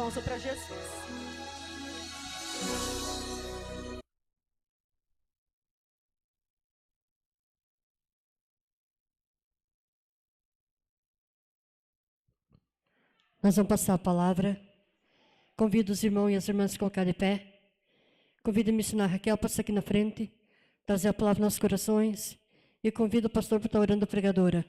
aplauso para Jesus. Nós vamos passar a palavra. Convido os irmãos e as irmãs a se colocar de pé. Convido a missionária Raquel para estar aqui na frente, trazer a palavra nos nossos corações. E convido o pastor para estar orando a pregadora.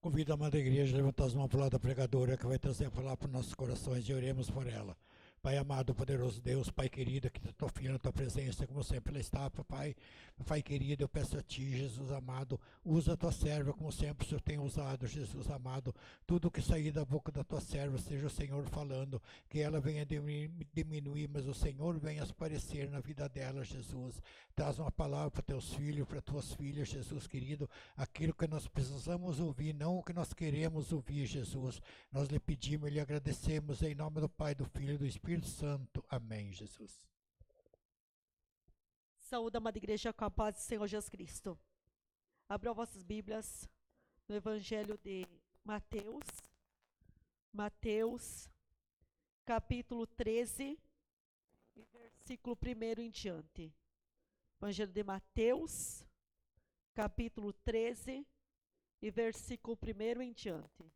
Convido a amada igreja a levantar as mãos para o lado da pregadora, que vai trazer a palavra para os nossos corações, e oremos por ela. Pai amado, poderoso Deus, Pai querido, que tua filha na tua presença, como sempre ela está, papai. Pai querido, eu peço a ti, Jesus amado, usa a tua serva, como sempre o Senhor tem usado, Jesus amado. Tudo que sair da boca da tua serva, seja o Senhor falando, que ela venha diminuir, mas o Senhor venha aparecer na vida dela, Jesus. Traz uma palavra para teus filhos, para tuas filhas, Jesus querido, aquilo que nós precisamos ouvir, não o que nós queremos ouvir, Jesus. Nós lhe pedimos e lhe agradecemos em nome do Pai, do Filho e do Espírito Santo. Amém, Jesus. Saúde, amada igreja, com a paz do Senhor Jesus Cristo. Abram vossas Bíblias no Evangelho de Mateus, capítulo 13, versículo 1 em diante. Evangelho de Mateus, capítulo 13, e versículo 1 em diante.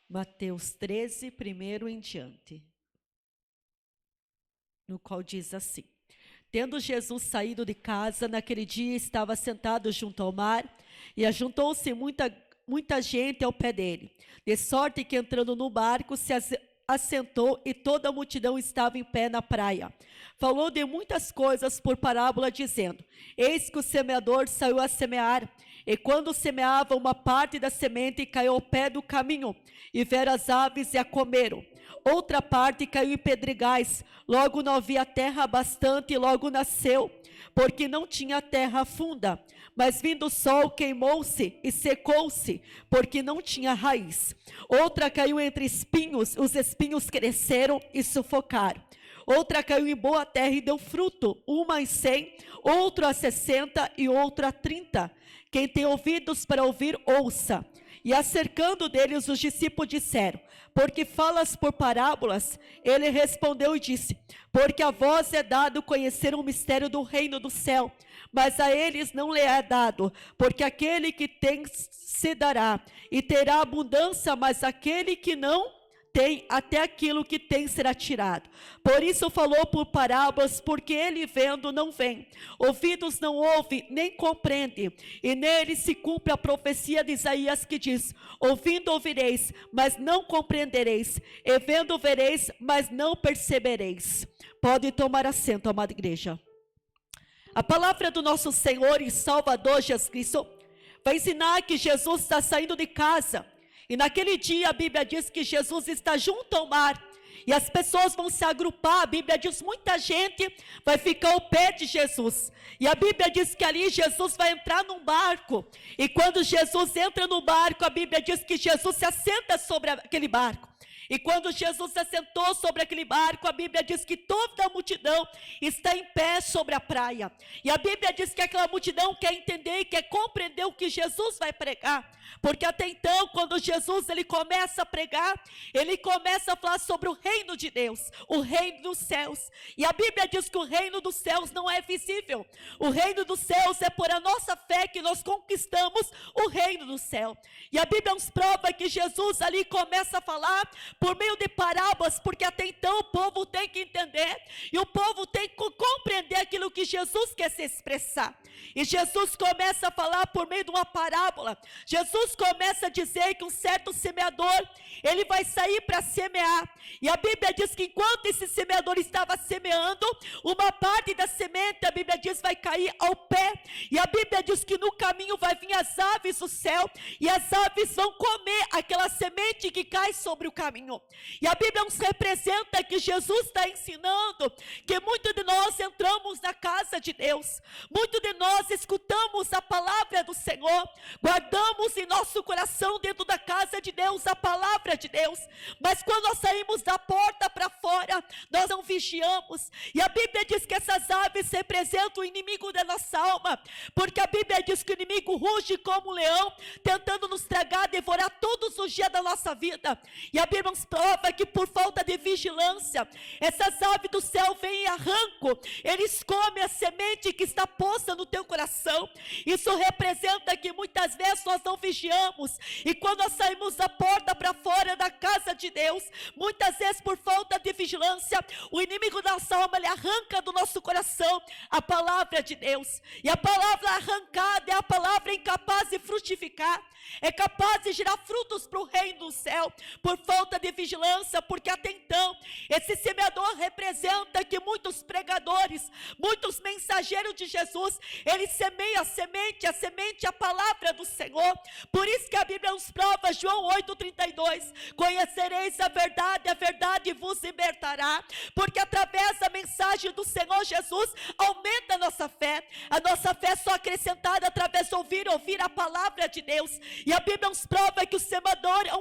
Mateus 13, 1 em diante, no qual diz assim: Tendo Jesus saído de casa, naquele dia estava sentado junto ao mar, e ajuntou-se muita gente ao pé dele, de sorte que entrando no barco se assentou, e toda a multidão estava em pé na praia. Falou de muitas coisas por parábola, dizendo: Eis que o semeador saiu a semear, e quando semeava, uma parte da semente caiu ao pé do caminho, e vieram as aves e a comeram. Outra parte caiu em pedregais, logo não havia terra bastante, e logo nasceu, porque não tinha terra funda. Mas vindo o sol, queimou-se e secou-se, porque não tinha raiz. Outra caiu entre espinhos, os espinhos cresceram e sufocaram. Outra caiu em boa terra e deu fruto, uma em 100, outro a 60 e outro a 30. Quem tem ouvidos para ouvir, ouça. E acercando deles, os discípulos disseram: Porque falas por parábolas? Ele respondeu e disse: Porque a vós é dado conhecer o mistério do reino do céu, mas a eles não lhe é dado, porque aquele que tem se dará, e terá abundância, mas aquele que não tem, até aquilo que tem será tirado. Por isso falou por parábolas, porque ele vendo não vem, ouvidos não ouve, nem compreende. E nele se cumpre a profecia de Isaías, que diz: Ouvindo ouvireis, mas não compreendereis, e vendo vereis, mas não percebereis. Pode tomar assento, amada igreja. A palavra do nosso Senhor e Salvador Jesus Cristo vai ensinar que Jesus está saindo de casa. E naquele dia a Bíblia diz que Jesus está junto ao mar, e as pessoas vão se agrupar. A Bíblia diz muita gente vai ficar ao pé de Jesus, e a Bíblia diz que ali Jesus vai entrar num barco, e quando Jesus entra no barco, a Bíblia diz que Jesus se assenta sobre aquele barco. E quando Jesus se assentou sobre aquele barco, a Bíblia diz que toda a multidão está em pé sobre a praia. E a Bíblia diz que aquela multidão quer entender e quer compreender o que Jesus vai pregar. Porque até então, quando Jesus ele começa a pregar, ele começa a falar sobre o reino de Deus, o reino dos céus. E a Bíblia diz que o reino dos céus não é visível. O reino dos céus é por a nossa fé que nós conquistamos o reino do céu. E a Bíblia nos prova que Jesus ali começa a falar por meio de parábolas, porque até então o povo tem que entender, e o povo tem que compreender aquilo que Jesus quer se expressar. E Jesus começa a falar por meio de uma parábola. Jesus começa a dizer que um certo semeador, ele vai sair para semear, e a Bíblia diz que enquanto esse semeador estava semeando, uma parte da semente, a Bíblia diz, vai cair ao pé, e a Bíblia diz que no caminho vai vir as aves do céu, e as aves vão comer aquela semente que cai sobre o caminho. caminho. E a Bíblia nos representa que Jesus está ensinando que muitos de nós entramos na casa de Deus, muitos de nós escutamos a palavra do Senhor, guardamos em nosso coração dentro da casa de Deus a palavra de Deus, mas quando nós saímos da porta para fora, nós não vigiamos. E a Bíblia diz que essas aves representam o inimigo da nossa alma, porque a Bíblia diz que o inimigo ruge como um leão, tentando nos tragar, devorar todos os dias da nossa vida. E a Bíblia nos prova que por falta de vigilância, essas aves do céu vêm e arrancam, eles comem a semente que está posta no teu coração. Isso representa que muitas vezes nós não vigiamos, e quando nós saímos da porta para fora da casa de Deus, muitas vezes por falta de vigilância, o inimigo da nossa alma, ele arranca do nosso coração a palavra de Deus, e a palavra arrancada é a palavra incapaz de frutificar, é capaz de gerar frutos para o reino do céu, por falta de vigilância, porque até então, esse semeador representa que muitos pregadores, muitos mensageiros de Jesus, eles semeiam a semente, a palavra do Senhor. Por isso que a Bíblia nos prova, João 8,32, conhecereis a verdade vos libertará, porque através da mensagem do Senhor Jesus, aumenta a nossa fé é só acrescentada através de ouvir a palavra de Deus. E a Bíblia nos prova que o semeador é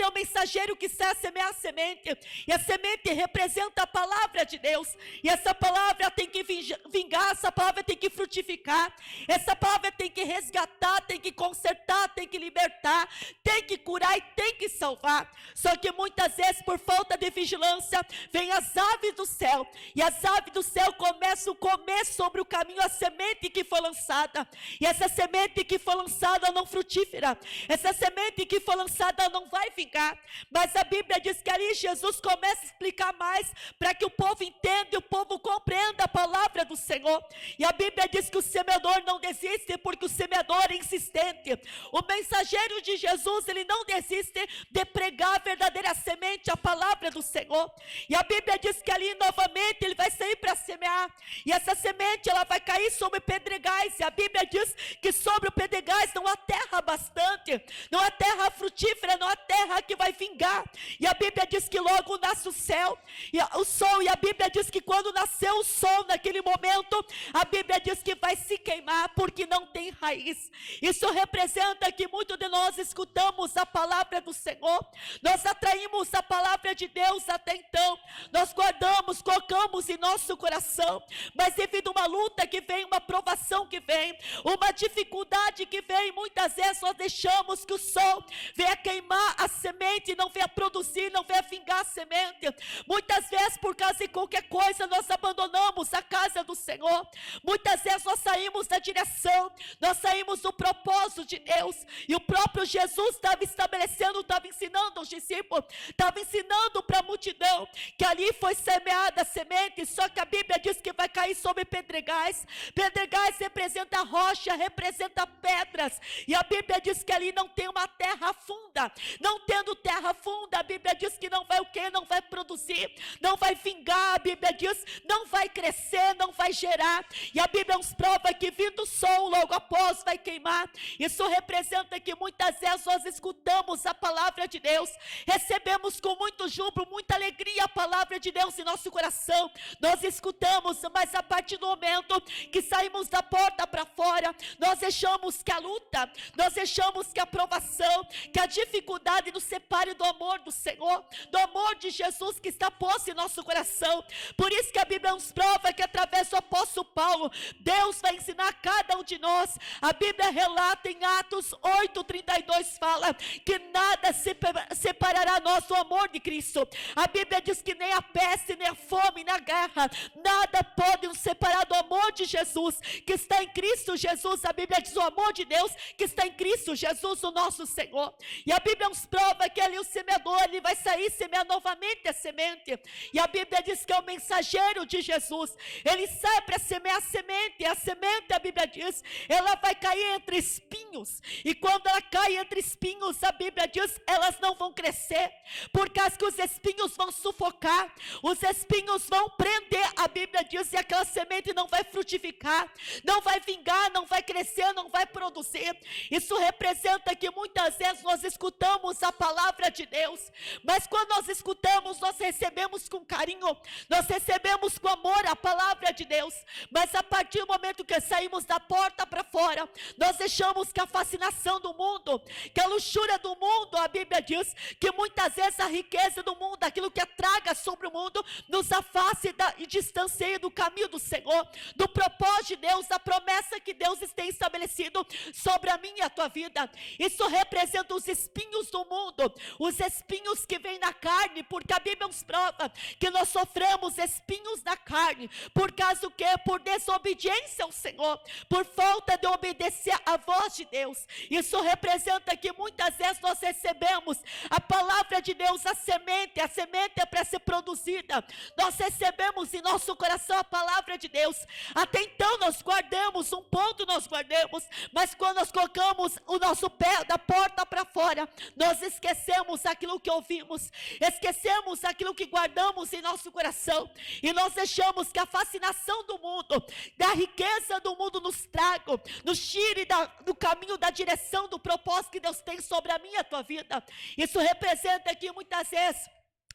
um mensageiro que sai a semear a semente, e a semente representa a palavra de Deus, e essa palavra tem que vingar, essa palavra tem que frutificar, essa palavra tem que resgatar, tem que consertar, tem que libertar, tem que curar e tem que salvar. Só que muitas vezes, por falta de vigilância, vem as aves do céu, e as aves do céu começam a comer sobre o caminho a semente que foi lançada, e essa semente que foi lançada não frutífera, essa semente que foi lançada não vai vingar. Mas a Bíblia diz que ali Jesus começa a explicar mais, para que o povo entenda e o povo compreenda a palavra do Senhor. E a Bíblia diz que o semeador não desiste, porque o semeador é insistente. O mensageiro de Jesus, ele não desiste de pregar a verdadeira semente, a palavra do Senhor. E a Bíblia diz que ali novamente ele vai sair para semear, e essa semente ela vai cair sobre pedregais, e a Bíblia diz que sobre o pedregais não há terra bastante, não há terra frutífera, não há terra que vai vingar. E a Bíblia diz que logo nasce o céu e o sol, e a Bíblia diz que quando nasceu o sol naquele momento, a Bíblia diz que vai se queimar, porque não tem raiz. Isso representa que muitos de nós escutamos a palavra do Senhor, nós atraímos a palavra de Deus até então, nós guardamos, colocamos em nosso coração, mas devido a uma luta que vem, uma provação que vem, uma dificuldade que vem, muitas vezes nós deixamos que o sol venha queimar a semente, não venha produzir, não venha vingar a semente. Muitas vezes por causa de qualquer coisa nós abandonamos a casa do Senhor, muitas vezes nós saímos da direção, nós saímos do propósito de Deus, e o próprio Jesus estava estabelecendo, estava ensinando aos discípulos, estava ensinando para a multidão, que ali foi semeada a semente, só que a Bíblia diz que vai cair sobre pedregais. Pedregais representa rocha, representa pedras, e a Bíblia diz que ali não tem uma terra funda, não tendo terra funda, a Bíblia diz que não vai o quê? Não vai produzir, não vai vingar, a Bíblia diz, não vai crescer, não vai gerar, e a Bíblia nos prova que vindo o sol, logo após vai queimar. Isso representa que muitas vezes nós escutamos a palavra de Deus, recebemos com muito júbilo, muita alegria a palavra de Deus em nosso coração, nós escutamos, mas a partir do momento que saímos da porta para fora, nós deixamos que a luta, nós deixamos que a provação, que a dificuldade nos separe do amor do Senhor, do amor de Jesus que está posto em nosso coração. Por isso que a Bíblia nos prova que através do apóstolo Paulo, Deus vai ensinar a cada um de nós. A Bíblia relata em Atos 8,32, fala que nada separará nós do amor de Cristo. A Bíblia diz que nem a peste, nem a fome, nem a guerra, nada pode nos separar do amor de Jesus, que está em Cristo Jesus. A Bíblia diz o amor de Deus que está em Cristo Jesus, o nosso Senhor. E a Bíblia nos prova que ali o semeador, ele vai sair semear novamente a semente, e a Bíblia diz que é o mensageiro de Jesus, ele sai para semear a semente, e a semente, a Bíblia diz, ela vai cair entre espinhos, e quando ela cai entre espinhos, a Bíblia diz, elas não vão crescer, por causa que os espinhos vão sufocar, os espinhos vão prender, a Bíblia diz, e aquela semente não vai frutificar, não vai vingar, não vai crescer, não vai produzir. Isso representa que muitas vezes nós escutamos a palavra de Deus, mas quando nós escutamos, nós recebemos com carinho, nós recebemos com amor a palavra de Deus, mas a partir do momento que saímos da porta para fora, nós deixamos que a fascinação do mundo, que a luxúria do mundo, a Bíblia diz que muitas vezes a riqueza do mundo, aquilo que traga sobre o mundo, nos afaste e distancie do caminho do Senhor, do propósito de Deus, da promessa que Deus tem estabelecido sobre a minha e a tua vida. Isso representa os espinhos do mundo, os espinhos que vêm na carne, porque a Bíblia nos prova que nós sofremos espinhos na carne, por causa do quê? Por desobediência ao Senhor, por falta de obedecer à voz de Deus. Isso representa que muitas vezes nós recebemos a palavra de Deus, a semente é para ser produzida, nós recebemos em nosso coração a palavra de Deus, até então nós guardamos, um ponto nós guardamos, mas quando nós colocamos o nosso pé da porta para fora, nós esquecemos aquilo que ouvimos, esquecemos aquilo que guardamos em nosso coração, e nós deixamos que a fascinação do mundo, da riqueza do mundo nos traga, nos tire do caminho, da direção, do propósito que Deus tem sobre a minha e a tua vida. Isso representa que muitas vezes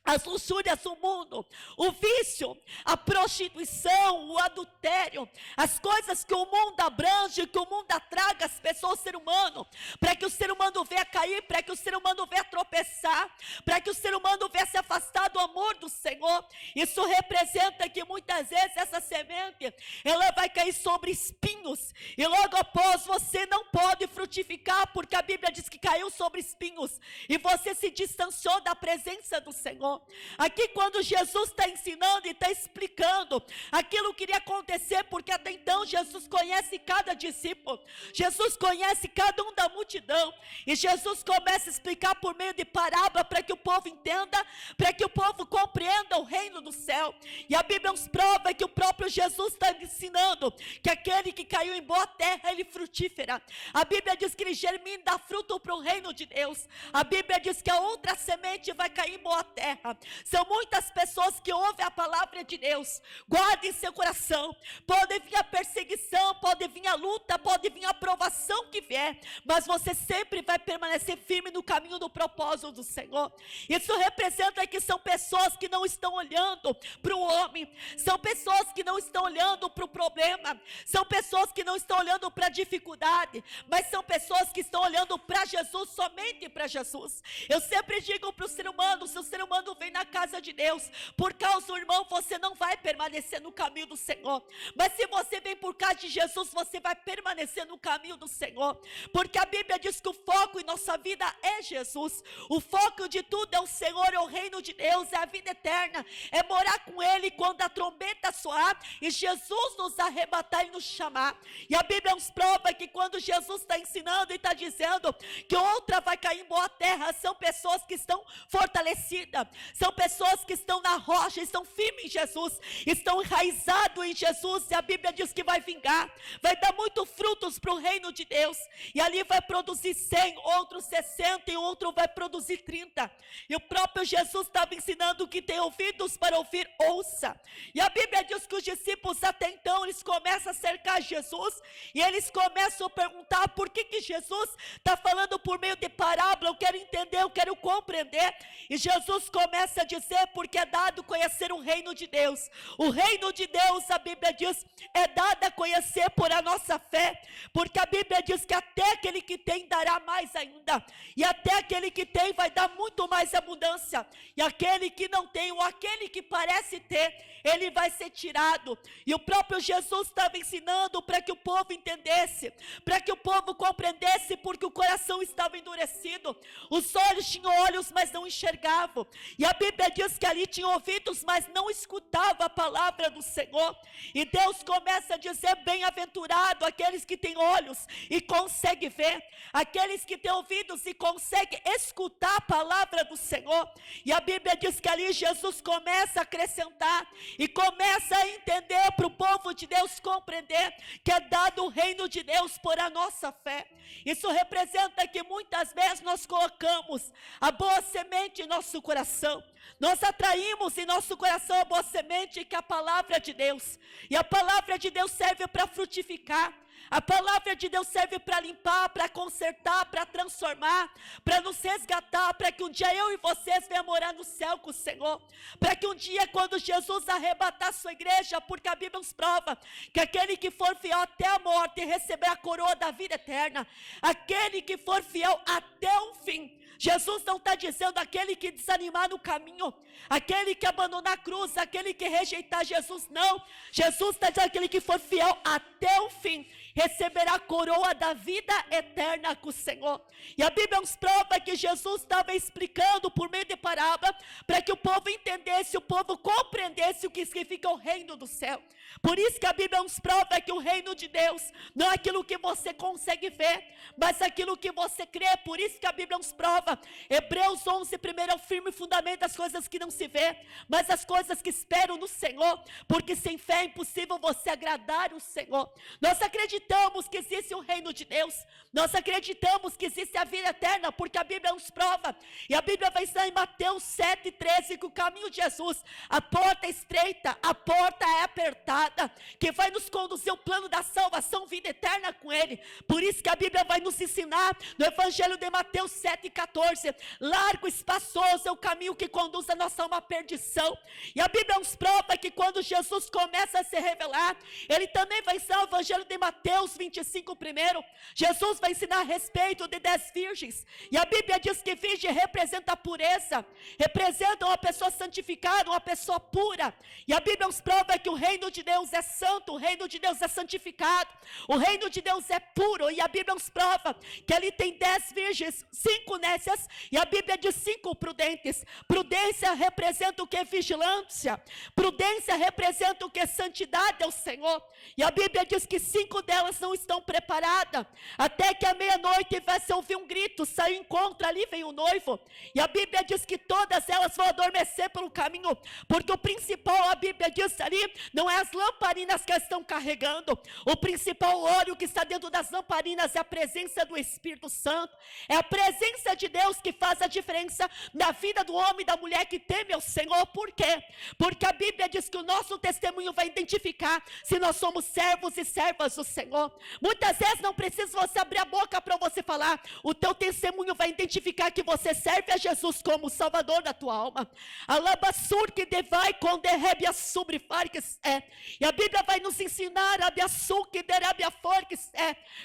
as luxúrias do mundo, o vício, a prostituição, o adultério, as coisas que o mundo abrange, que o mundo atraga as pessoas, o ser humano, para que o ser humano venha cair, para que o ser humano venha tropeçar, para que o ser humano venha se afastar do amor do Senhor. Isso representa que muitas vezes essa semente, ela vai cair sobre espinhos, e logo após você não pode frutificar, porque a Bíblia diz que caiu sobre espinhos, e você se distanciou da presença do Senhor. Aqui quando Jesus está ensinando e está explicando aquilo que iria acontecer, porque até então Jesus conhece cada discípulo, Jesus conhece cada um da multidão, e Jesus começa a explicar por meio de parábola, para que o povo entenda, para que o povo compreenda o reino do céu. E a Bíblia nos prova que o próprio Jesus está ensinando que aquele que caiu em boa terra, ele frutífera. A Bíblia diz que ele germina e dá fruto para o reino de Deus. A Bíblia diz que a outra semente vai cair em boa terra. São muitas pessoas que ouvem a palavra de Deus, guardem seu coração, pode vir a perseguição, pode vir a luta, pode vir a provação que vier, mas você sempre vai permanecer firme no caminho do propósito do Senhor. Isso representa que são pessoas que não estão olhando para o homem, são pessoas que não estão olhando para o problema, são pessoas que não estão olhando para a dificuldade, mas são pessoas que estão olhando para Jesus, somente para Jesus. Eu sempre digo para o ser humano, se o ser humano vem na casa de Deus por causa do irmão, você não vai permanecer no caminho do Senhor, mas se você vem por causa de Jesus, você vai permanecer no caminho do Senhor, porque a Bíblia diz que o foco em nossa vida é Jesus, o foco de tudo é o Senhor, é o reino de Deus, é a vida eterna, é morar com Ele quando a trombeta soar e Jesus nos arrebatar e nos chamar. E a Bíblia nos prova que quando Jesus está ensinando e está dizendo que outra vai cair em boa terra, são pessoas que estão fortalecidas, são pessoas que estão na rocha, estão firmes em Jesus, estão enraizados em Jesus, e a Bíblia diz que vai vingar, vai dar muito frutos para o reino de Deus, e ali vai produzir 100, outro 60, e outro vai produzir 30, e o próprio Jesus estava ensinando que tem ouvidos para ouvir, ouça. E a Bíblia diz que os discípulos até então, eles começam a cercar Jesus, e eles começam a perguntar por que Jesus está falando por meio de parábola, eu quero entender, eu quero compreender, e Jesus começa a dizer, porque é dado conhecer o reino de Deus. O reino de Deus, a Bíblia diz, é dado a conhecer por a nossa fé, porque a Bíblia diz que até aquele que tem dará mais ainda, e até aquele que tem vai dar muito mais abundância, e aquele que não tem, ou aquele que parece ter, ele vai ser tirado. E o próprio Jesus estava ensinando para que o povo entendesse, para que o povo compreendesse, porque o coração estava endurecido, os olhos tinham olhos, mas não enxergavam, e a Bíblia diz que ali tinha ouvidos, mas não escutava a palavra do Senhor. E Deus começa a dizer, bem-aventurado aqueles que têm olhos e conseguem ver, aqueles que têm ouvidos e conseguem escutar a palavra do Senhor. E a Bíblia diz que ali Jesus começa a acrescentar e começa a entender, para o povo de Deus compreender que é dado o reino de Deus por a nossa fé. Isso representa que muitas vezes nós colocamos a boa semente em nosso coração, nós atraímos em nosso coração a boa semente, que é a palavra de Deus, e a palavra de Deus serve para frutificar. A palavra de Deus serve para limpar, para consertar, para transformar, para nos resgatar, para que um dia eu e vocês venham morar no céu com o Senhor. Para que um dia, quando Jesus arrebatar a sua igreja, porque a Bíblia nos prova que aquele que for fiel até a morte receberá a coroa da vida eterna. Aquele que for fiel até o fim. Jesus não está dizendo aquele que desanimar no caminho, aquele que abandonar a cruz, aquele que rejeitar Jesus, não. Jesus está dizendo aquele que for fiel até o fim, receberá a coroa da vida eterna com o Senhor. E a Bíblia nos prova que Jesus estava explicando por meio de parábola, para que o povo entendesse, o povo compreendesse o que significa o reino do céu. Por isso que a Bíblia nos prova que o reino de Deus não é aquilo que você consegue ver, mas aquilo que você crê. Por isso que a Bíblia nos prova, Hebreus 11, primeiro é o firme fundamento das coisas que não se vê, mas as coisas que esperam no Senhor, porque sem fé é impossível você agradar o Senhor. Nós acreditamos que existe o reino de Deus, nós acreditamos que existe a vida eterna, porque a Bíblia nos prova, e a Bíblia vai ensinar em Mateus 7,13, que o caminho de Jesus, a porta é estreita, a porta é apertada, que vai nos conduzir ao plano da salvação, vida eterna com Ele. Por isso que a Bíblia vai nos ensinar no Evangelho de Mateus 7,14, largo, espaçoso é o caminho que conduz a nossa alma à perdição. E a Bíblia nos prova que quando Jesus começa a se revelar, Ele também vai ensinar o Evangelho de Mateus 25 primeiro. Jesus vai ensinar a respeito de 10 virgens, e a Bíblia diz que virgem representa a pureza, representa uma pessoa santificada, uma pessoa pura. E a Bíblia nos prova que o reino de Deus é santo, o reino de Deus é santificado, o reino de Deus é puro. E a Bíblia nos prova que ali tem 10 virgens, 5 nécias, e a Bíblia diz 5 prudentes. Prudência representa o que? Vigilância. Prudência representa o que? Santidade ao Senhor. E a Bíblia diz que 5 delas não estão preparadas, até que à meia-noite vai se ouvir um grito, sai o encontro, ali vem o noivo. E a Bíblia diz que todas elas vão adormecer pelo caminho, porque o principal, a Bíblia diz ali, não é as lamparinas que elas estão carregando. O principal óleo que está dentro das lamparinas é a presença do Espírito Santo, é a presença de Deus que faz a diferença na vida do homem e da mulher que teme ao Senhor. Por quê? Porque a Bíblia diz que o nosso testemunho vai identificar se nós somos servos e servas do Senhor. Muitas vezes não precisa você abrir a boca para você falar, o teu testemunho vai identificar que você serve a Jesus como o Salvador da tua alma. Alabassur que devai com derrebe a subrifarques é. E a Bíblia vai nos ensinar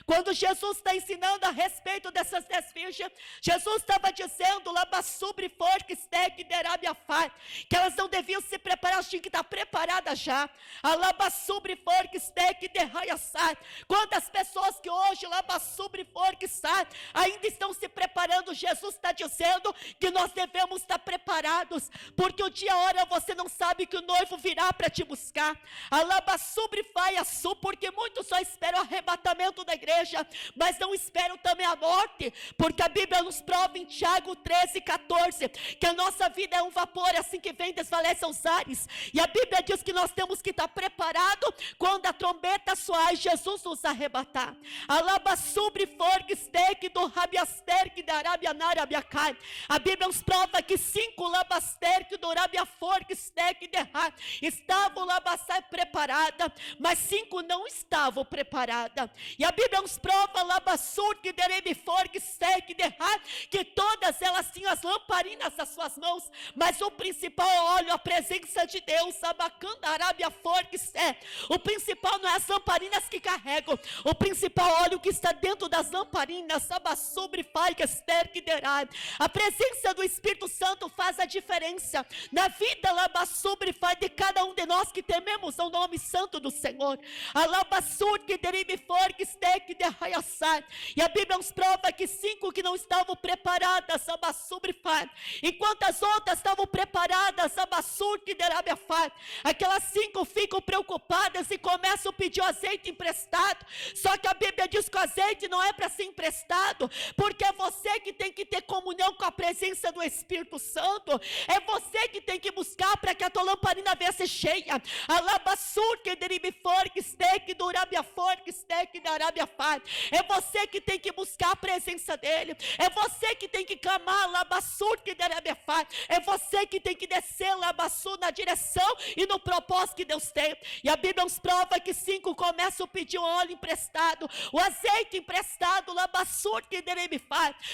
quando Jesus está ensinando a respeito dessas 10 virgens, Jesus estava dizendo que elas não deviam se preparar, elas tinham que estar preparadas já. Quantas pessoas que hoje ainda estão se preparando, Jesus está dizendo que nós devemos estar preparados, porque o dia e a hora você não sabe que o noivo virá para te buscar. Porque muitos só esperam o arrebatamento da igreja, mas não esperam também a morte, porque a Bíblia nos prova em Tiago 13,14, que a nossa vida é um vapor, assim que vem desvalece aos ares. E a Bíblia diz que nós temos que estar preparados quando a trombeta soar e Jesus nos arrebatar. A Bíblia nos prova que 5 estavam preparadas, mas 5 não estavam preparadas. E a Bíblia nos prova que todas elas tinham as lamparinas nas suas mãos, mas o principal óleo, a presença de Deus, o principal não é as lamparinas que carregam, o principal óleo que está dentro das lamparinas, a presença do Espírito Santo faz a diferença na vida de cada um de nós que tememos ao nome santo do Senhor. E a Bíblia nos prova que 5 que não estavam preparadas, enquanto as outras estavam preparadas, aquelas 5 ficam preocupadas e começam a pedir o azeite emprestado. Só que a Bíblia diz que o azeite não é para ser emprestado, porque é você que tem que ter comunhão com a presença do Espírito Santo, é você que tem que buscar para que a tua lamparina venha ser cheia. É você que tem que buscar a presença dele. É você que tem que clamar, é você que tem que descer na direção e no propósito que Deus tem. E a Bíblia nos prova que 5 começam a pedir o óleo emprestado, o azeite emprestado,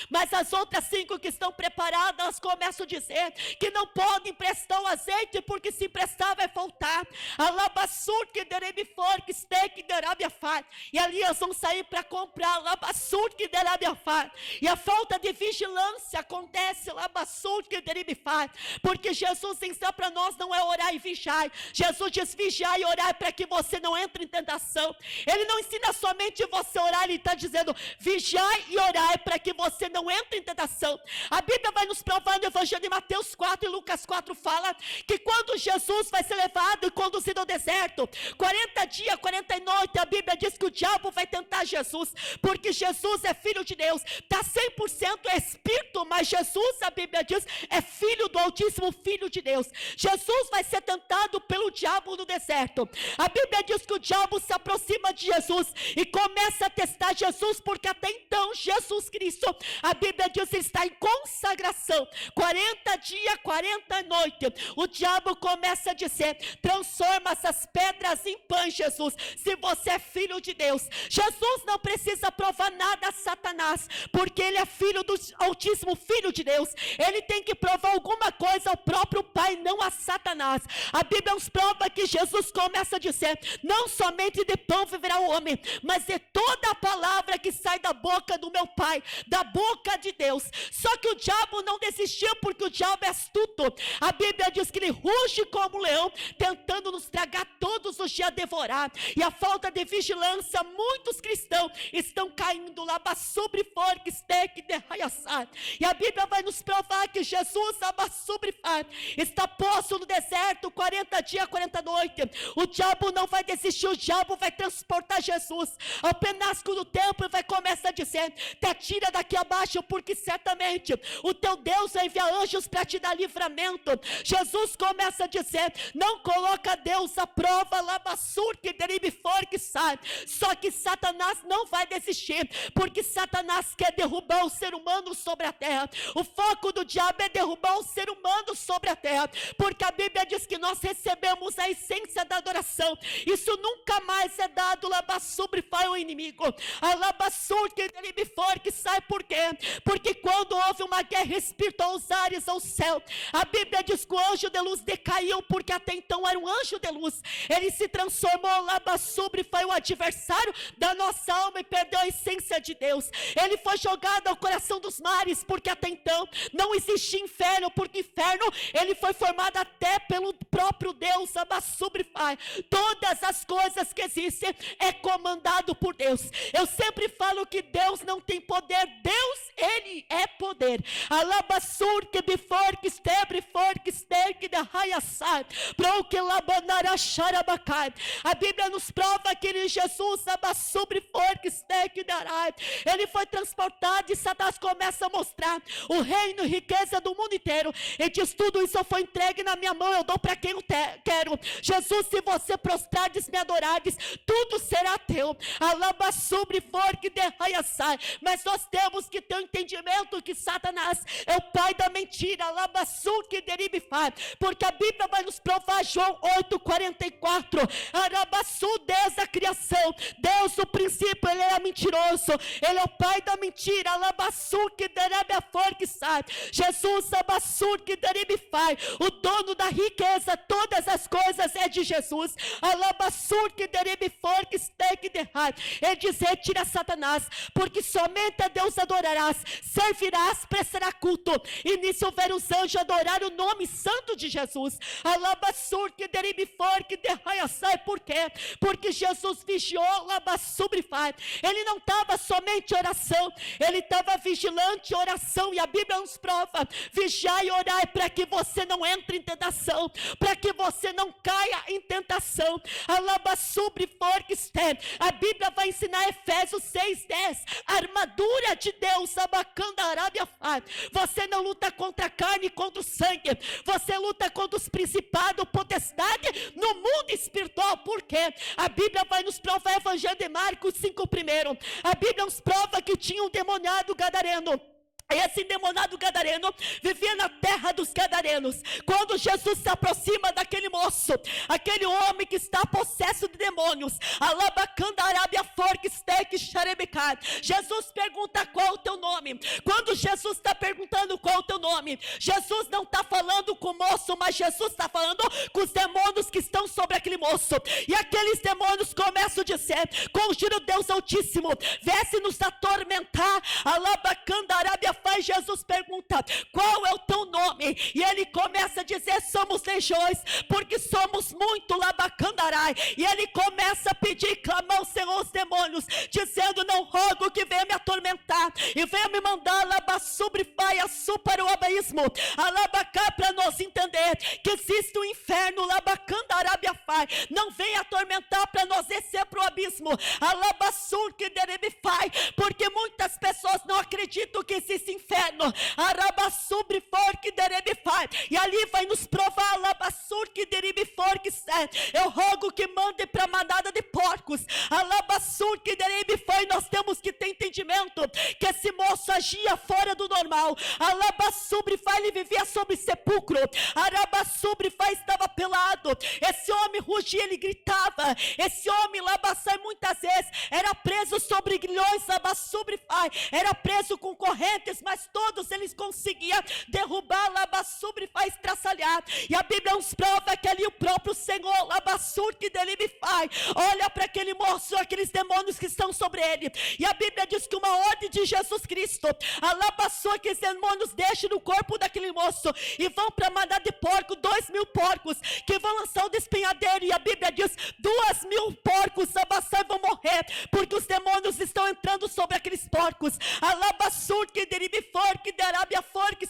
mas as outras 5 que estão preparadas, elas começam a dizer que não podem emprestar o azeite, porque se emprestar vai faltar. E ali elas vão sair para comprar, e a falta de vigilância acontece, porque Jesus ensina para nós não é orar e vigiar. Jesus diz vigiar e orar para que você não entre em tentação. Ele não ensina somente você orar, ele está dizendo vigiar e orar para que você não entre em tentação. A Bíblia vai nos provar no Evangelho de Mateus 4 e Lucas 4 fala que quando Jesus vai ser levado e conduzido ao deserto, 40 dias, 40 noites, a Bíblia diz que o diabo vai tentar Jesus, porque Jesus é filho de Deus, está 100% espírito, mas Jesus, a Bíblia diz, é filho do Altíssimo, filho de Deus. Jesus vai ser tentado pelo diabo no deserto. A Bíblia diz que o diabo se aproxima de Jesus e começa a testar Jesus, porque até então Jesus Cristo, a Bíblia diz, está em consagração, 40 dias, 40 noites. O diabo começa a dizer, transforma essas pedras em pães, Jesus, se você é filho de Deus. Jesus não precisa provar nada a Satanás, porque ele é filho do Altíssimo, filho de Deus. Ele tem que provar alguma coisa ao próprio Pai, não a Satanás. A Bíblia nos prova que Jesus começa a dizer, não somente de pão viverá o homem, mas de toda a palavra que sai da boca do meu Pai, da boca de Deus. Só que o diabo não desistiu, porque o diabo é astuto. A Bíblia diz que ele ruge como um leão, tentando nos tragar todos os dias, devorar. E a falta de vigilância, muitos cristãos estão caindo lá sobre forques, e a Bíblia vai nos provar que Jesus está posto no deserto 40 dias, 40 noites. O diabo não vai desistir, o diabo vai transportar Jesus ao penasco do templo e vai começar a dizer, te atira daqui abaixo, porque certamente o teu Deus vai enviar anjos para te dar livramento. Jesus começa a dizer, não coloca Deus à prova, só que Satanás não vai desistir, porque Satanás quer derrubar o ser humano sobre a terra. O foco do diabo é derrubar o ser humano sobre a terra, porque a Bíblia diz que nós recebemos a essência da adoração. Isso nunca mais é dado sobre o inimigo. Sabe por quê? Porque quando houve uma guerra espiritual aos ares, ao céu, a Bíblia diz que o anjo de luz decaiu, porque até então era um anjo de luz. Ele se transformou foi o adversário da nossa alma e perdeu a essência de Deus. Ele foi jogado ao coração dos mares, porque até então não existia inferno, porque inferno ele foi formado até pelo próprio Deus. Todas as coisas que existem é comandado por Deus. Eu sempre falo que Deus não tem poder, Deus ele é poder. A Bíblia nos prova que ele, Jesus, ele foi transportado e Satanás começa a mostrar o reino e riqueza do mundo inteiro. Ele diz, tudo isso foi entregue na minha mão, eu dou para quem eu quero. Jesus, se você prostrares, me adorares, tudo será teu. Mas nós temos que ter o entendimento que Satanás é o pai da mentira, porque a Bíblia vai nos provar, João 8:44, desde a criação, Deus no princípio ele era mentiroso, ele é o pai da mentira. Jesus, o dono da riqueza, todas as coisas é de Jesus. Ele diz, retira Satanás, porque somente a Deus adorarás, servirás, prestará culto. E nisso houveram os anjos adorar o nome santo de Jesus. Por quê? Porque Jesus vigiou, ele não estava somente em oração, ele estava vigilante em oração. E a Bíblia nos prova, vigiar e orar para que você não entre em tentação, para que você não caia em tentação. A Bíblia vai ensinar Efésios 6:10, a armadura de Deus, Você não luta contra a carne e contra o sangue. Você luta contra os principados, potestade no mundo espiritual. Por quê? A Bíblia vai nos provar, Evangelho de Marcos 5 primeiro. A Bíblia nos prova que tinha um demoniado gadareno. Esse endemoniado gadareno vivia na terra dos gadarenos. Quando Jesus se aproxima daquele moço, aquele homem que está possesso de demônios, Jesus pergunta: qual o teu nome? Quando Jesus está perguntando qual o teu nome, Jesus não está falando com o moço, mas Jesus está falando com os demônios que estão sobre aquele moço. E aqueles demônios começam a dizer: conjuro Deus Altíssimo, vê-se nos atormentar. Jesus pergunta: qual é o teu nome? E ele começa a dizer: somos legiões, porque somos muito, labacandarai. E ele começa a pedir, clamar ao Senhor os demônios, dizendo: não rogo que venha me atormentar e venha me mandar para o abismo, alabacá, para nós entender que existe um inferno, labacandarabia-fai. Não venha atormentar para nós descer para o abismo, alabassur que deribifai, porque muitas pessoas não acreditam que existe inferno, arabassubri for que deribifai, e ali vai nos provar, alabassur que deribifor que eu rogo que mande para manada de porcos, alabassur que deribifai. Nós temos que ter entendimento que esse moço agia fora do normal, alabassubri-fai, ele vivia sobre sepulcro, arabassubri-fai, estava pelado, esse homem rugia, ele gritava, esse homem labassai muitas vezes era preso sobre grilhões, labassubri-fai, era preso com correntes, mas todos eles conseguiam derrubar, labassubri-fai, estraçalhar. E a Bíblia nos prova que ali o próprio Senhor, labassur que delibifai, olha para aquele moço, aqueles demônios que estão sobre ele, e a Bíblia diz que uma ordem de Jesus Cristo, alabassur, que os demônios deixem no corpo daquele moço e vão para mandar de porco, 2.000 porcos que vão lançar o despenhadeiro, e a Bíblia diz 2.000 porcos abassai vão morrer, porque os demônios estão entrando sobre aqueles porcos, alabassur que deribifor que derabia for que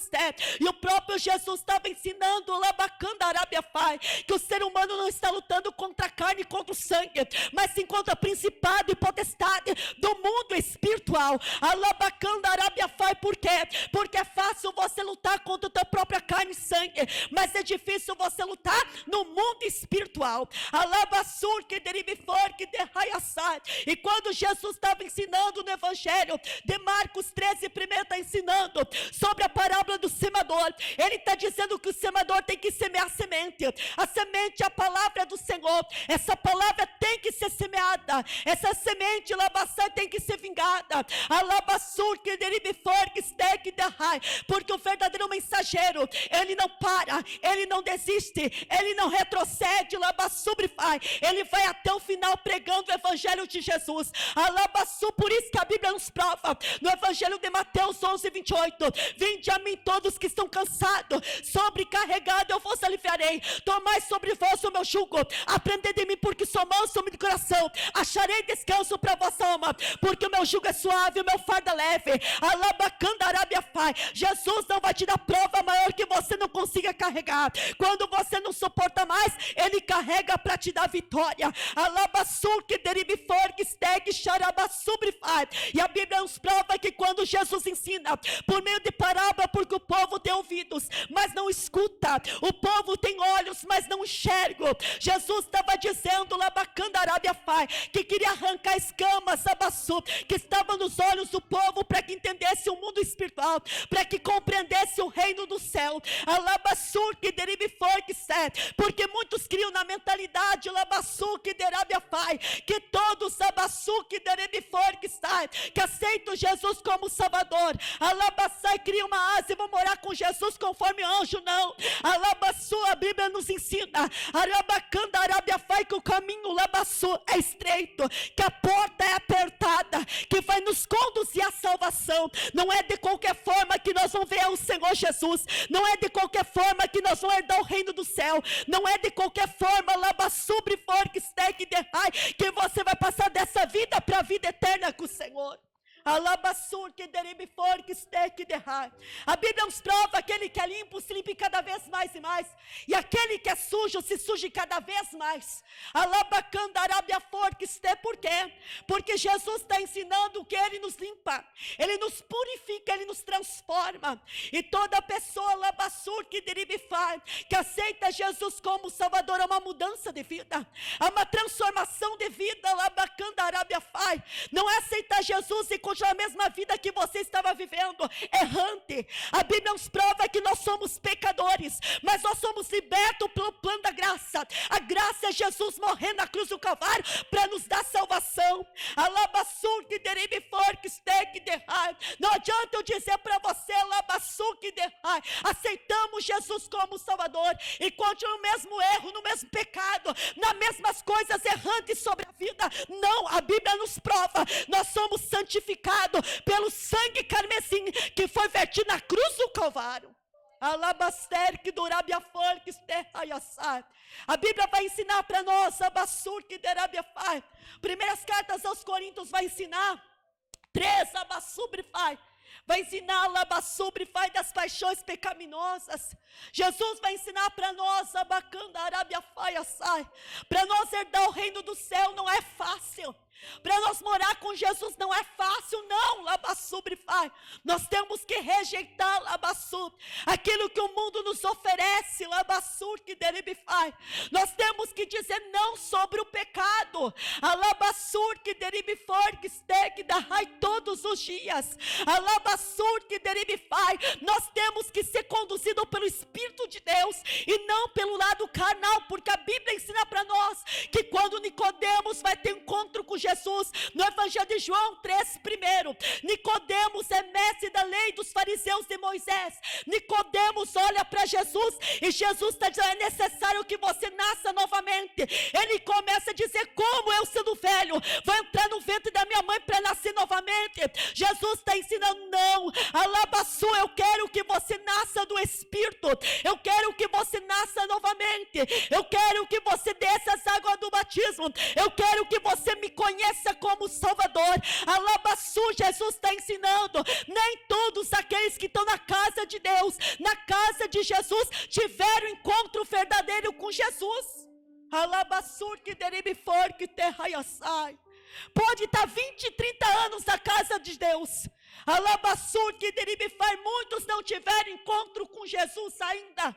e o próprio Jesus estava ensinando labacandarabia-fai, que o ser humano não está lutando contra a carne e contra o sangue, mas sim contra o principado e potestade do mundo espiritual, alabacandarabia-fai. Por quê? Porque é fácil você lutar contra a tua própria carne e sangue, mas é difícil você lutar no mundo espiritual, alabassur que deribifor que derraiassai. E quando Jesus estava ensinando no Evangelho de Marcos 13, primeiro está ensinando sobre a parábola do semeador, ele está dizendo que o semeador tem que semear semente, a semente é a palavra do Senhor, essa palavra tem que ser semeada, essa semente labassai tem que ser vingada, alabassur que deribifor que stec derrai, porque o verdadeiro mensageiro, ele não para, ele não desiste, ele não retrocede, labassubrifai, ele vai até o final pregando o Evangelho de Jesus, alabassu. Por isso que a Bíblia nos prova no Evangelho de Mateus 11, 28, vinde a mim todos que estão cansados, sobrecarregados, eu vos aliviarei, tomai sobre vós o meu jugo, aprendei de mim, porque sou manso de coração, acharei descanso para vossa alma, porque o meu jugo é suave, o meu fardo é leve, alabacandarabia-fai. Jesus não vai te dar prova maior que você não consiga carregar, quando você não suporta mais, ele carrega para te dar vitória, alabassur que deribifor que steg xarabassubrifai. E a Bíblia nos prova que quando Jesus ensina por meio de parábola, porque o povo tem ouvidos, mas não escuta, o povo tem olhos, mas não enxerga. Jesus estava dizendo labacandarabia-fai, que queria arrancar escamas, abassu, que estava nos olhos do povo, para que entendesse o mundo espiritual, para que compreendesse o reino do céu, alabassur que deribifor que porque muitos criam na mentalidade labassu que derabiafai, que todos abassu que deribifor que aceitam Jesus como Salvador, alabassai, cria uma asa e vão morar com Jesus conforme anjo. Não, alabassu, a Bíblia nos ensina, arabacandarabia-fai, que o caminho labassu é estreito, que a porta é apertada, que vai nos conduzir à salvação. Não é de qualquer forma que nós vamos ver o Senhor Jesus, não é de qualquer forma que nós vamos herdar o reino do céu, não é de qualquer forma labassubre for que você vai passar dessa vida para a vida eterna com o Senhor. Alabassur que deribe for que steak derrar. A Bíblia nos prova: aquele que é limpo se limpe cada vez mais e mais, e aquele que é sujo se suje cada vez mais. Alabacandarabia for que ste. Por quê? Porque Jesus está ensinando que Ele nos limpa, Ele nos purifica, Ele nos transforma. E toda pessoa alabassur que deribe faz, que aceita Jesus como Salvador, é uma mudança de vida, é uma transformação de vida. Alabacandarabia faz. Não é aceitar Jesus e continuar a mesma vida que você estava vivendo, errante. A Bíblia nos prova que nós somos pecadores, mas nós somos libertos pelo plano da graça. A graça é Jesus morrendo na cruz do Calvário para nos dar salvação. Alabassur que derive for que steak derrar. Não adianta eu dizer para você, alabassur que derrar, aceitamos Jesus como Salvador e continua no mesmo erro, no mesmo pecado, nas mesmas coisas errantes sobre a vida. Não, a Bíblia nos prova, nós somos santificados pelo sangue carmesim que foi vertido na cruz do Calvário. Alabaster que durabia for que esterraiassar. A Bíblia vai ensinar para nós, abassur que derabia fai. Primeiras cartas aos Coríntios vai ensinar 3, abassúbrifai. Vai ensinar alabassúbrifai das paixões pecaminosas. Jesus vai ensinar para nós, abacandarabia-fai-assai. Para nós herdar o reino do céu não é fácil. Para nós morar com Jesus não é fácil, não, labassubrifai. Nós temos que rejeitar, labassur, aquilo que o mundo nos oferece, labassur que deribifai. Nós temos que dizer não sobre o pecado, alabassur que deribifor que steg dahai todos os dias, alabassur que deribifai. Nós temos que ser conduzidos pelo Espírito de Deus e não pelo lado carnal, porque a Bíblia ensina para nós que quando Nicodemos vai ter encontro com Jesus, no Evangelho de João 3, primeiro, Nicodemos é mestre da lei dos fariseus de Moisés. Nicodemos olha para Jesus e Jesus está dizendo: é necessário que você nasça novamente. Ele começa a dizer: como eu sendo velho vou entrar no ventre da minha mãe para nascer novamente? Jesus está ensinando: não, alabassu, eu quero que você nasça do Espírito, eu quero que você nasça novamente, eu quero que você desça as águas do batismo, eu quero que você me conheça como Salvador. Alabassu, Jesus está ensinando: nem todos aqueles que estão na casa de Deus, na casa de Jesus, tiveram encontro verdadeiro com Jesus. Alabassur que deribifor que terraiassai. Pode estar 20, 30 anos na casa de Deus, alabassur que deribifai, muitos não tiveram encontro com Jesus ainda.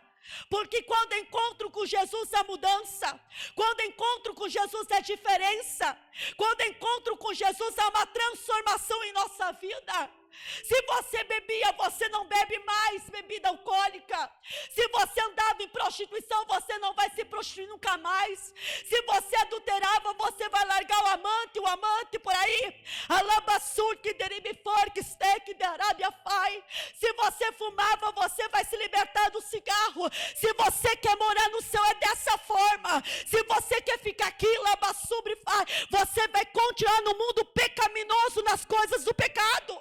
Porque quando encontro com Jesus é mudança, quando encontro com Jesus é diferença, quando encontro com Jesus é uma transformação em nossa vida. Se você bebia, você não bebe mais bebida alcoólica. Se você andava em prostituição, você não vai se prostituir nunca mais. Se você adulterava, você vai largar o amante por aí. Alabassur que deribifor que steak de Arábia fai. Se você fumava, você vai se libertar do cigarro. Se você quer morar no céu, é dessa forma. Se você quer ficar aqui, labassur, você vai continuar no mundo pecaminoso, nas coisas do pecado.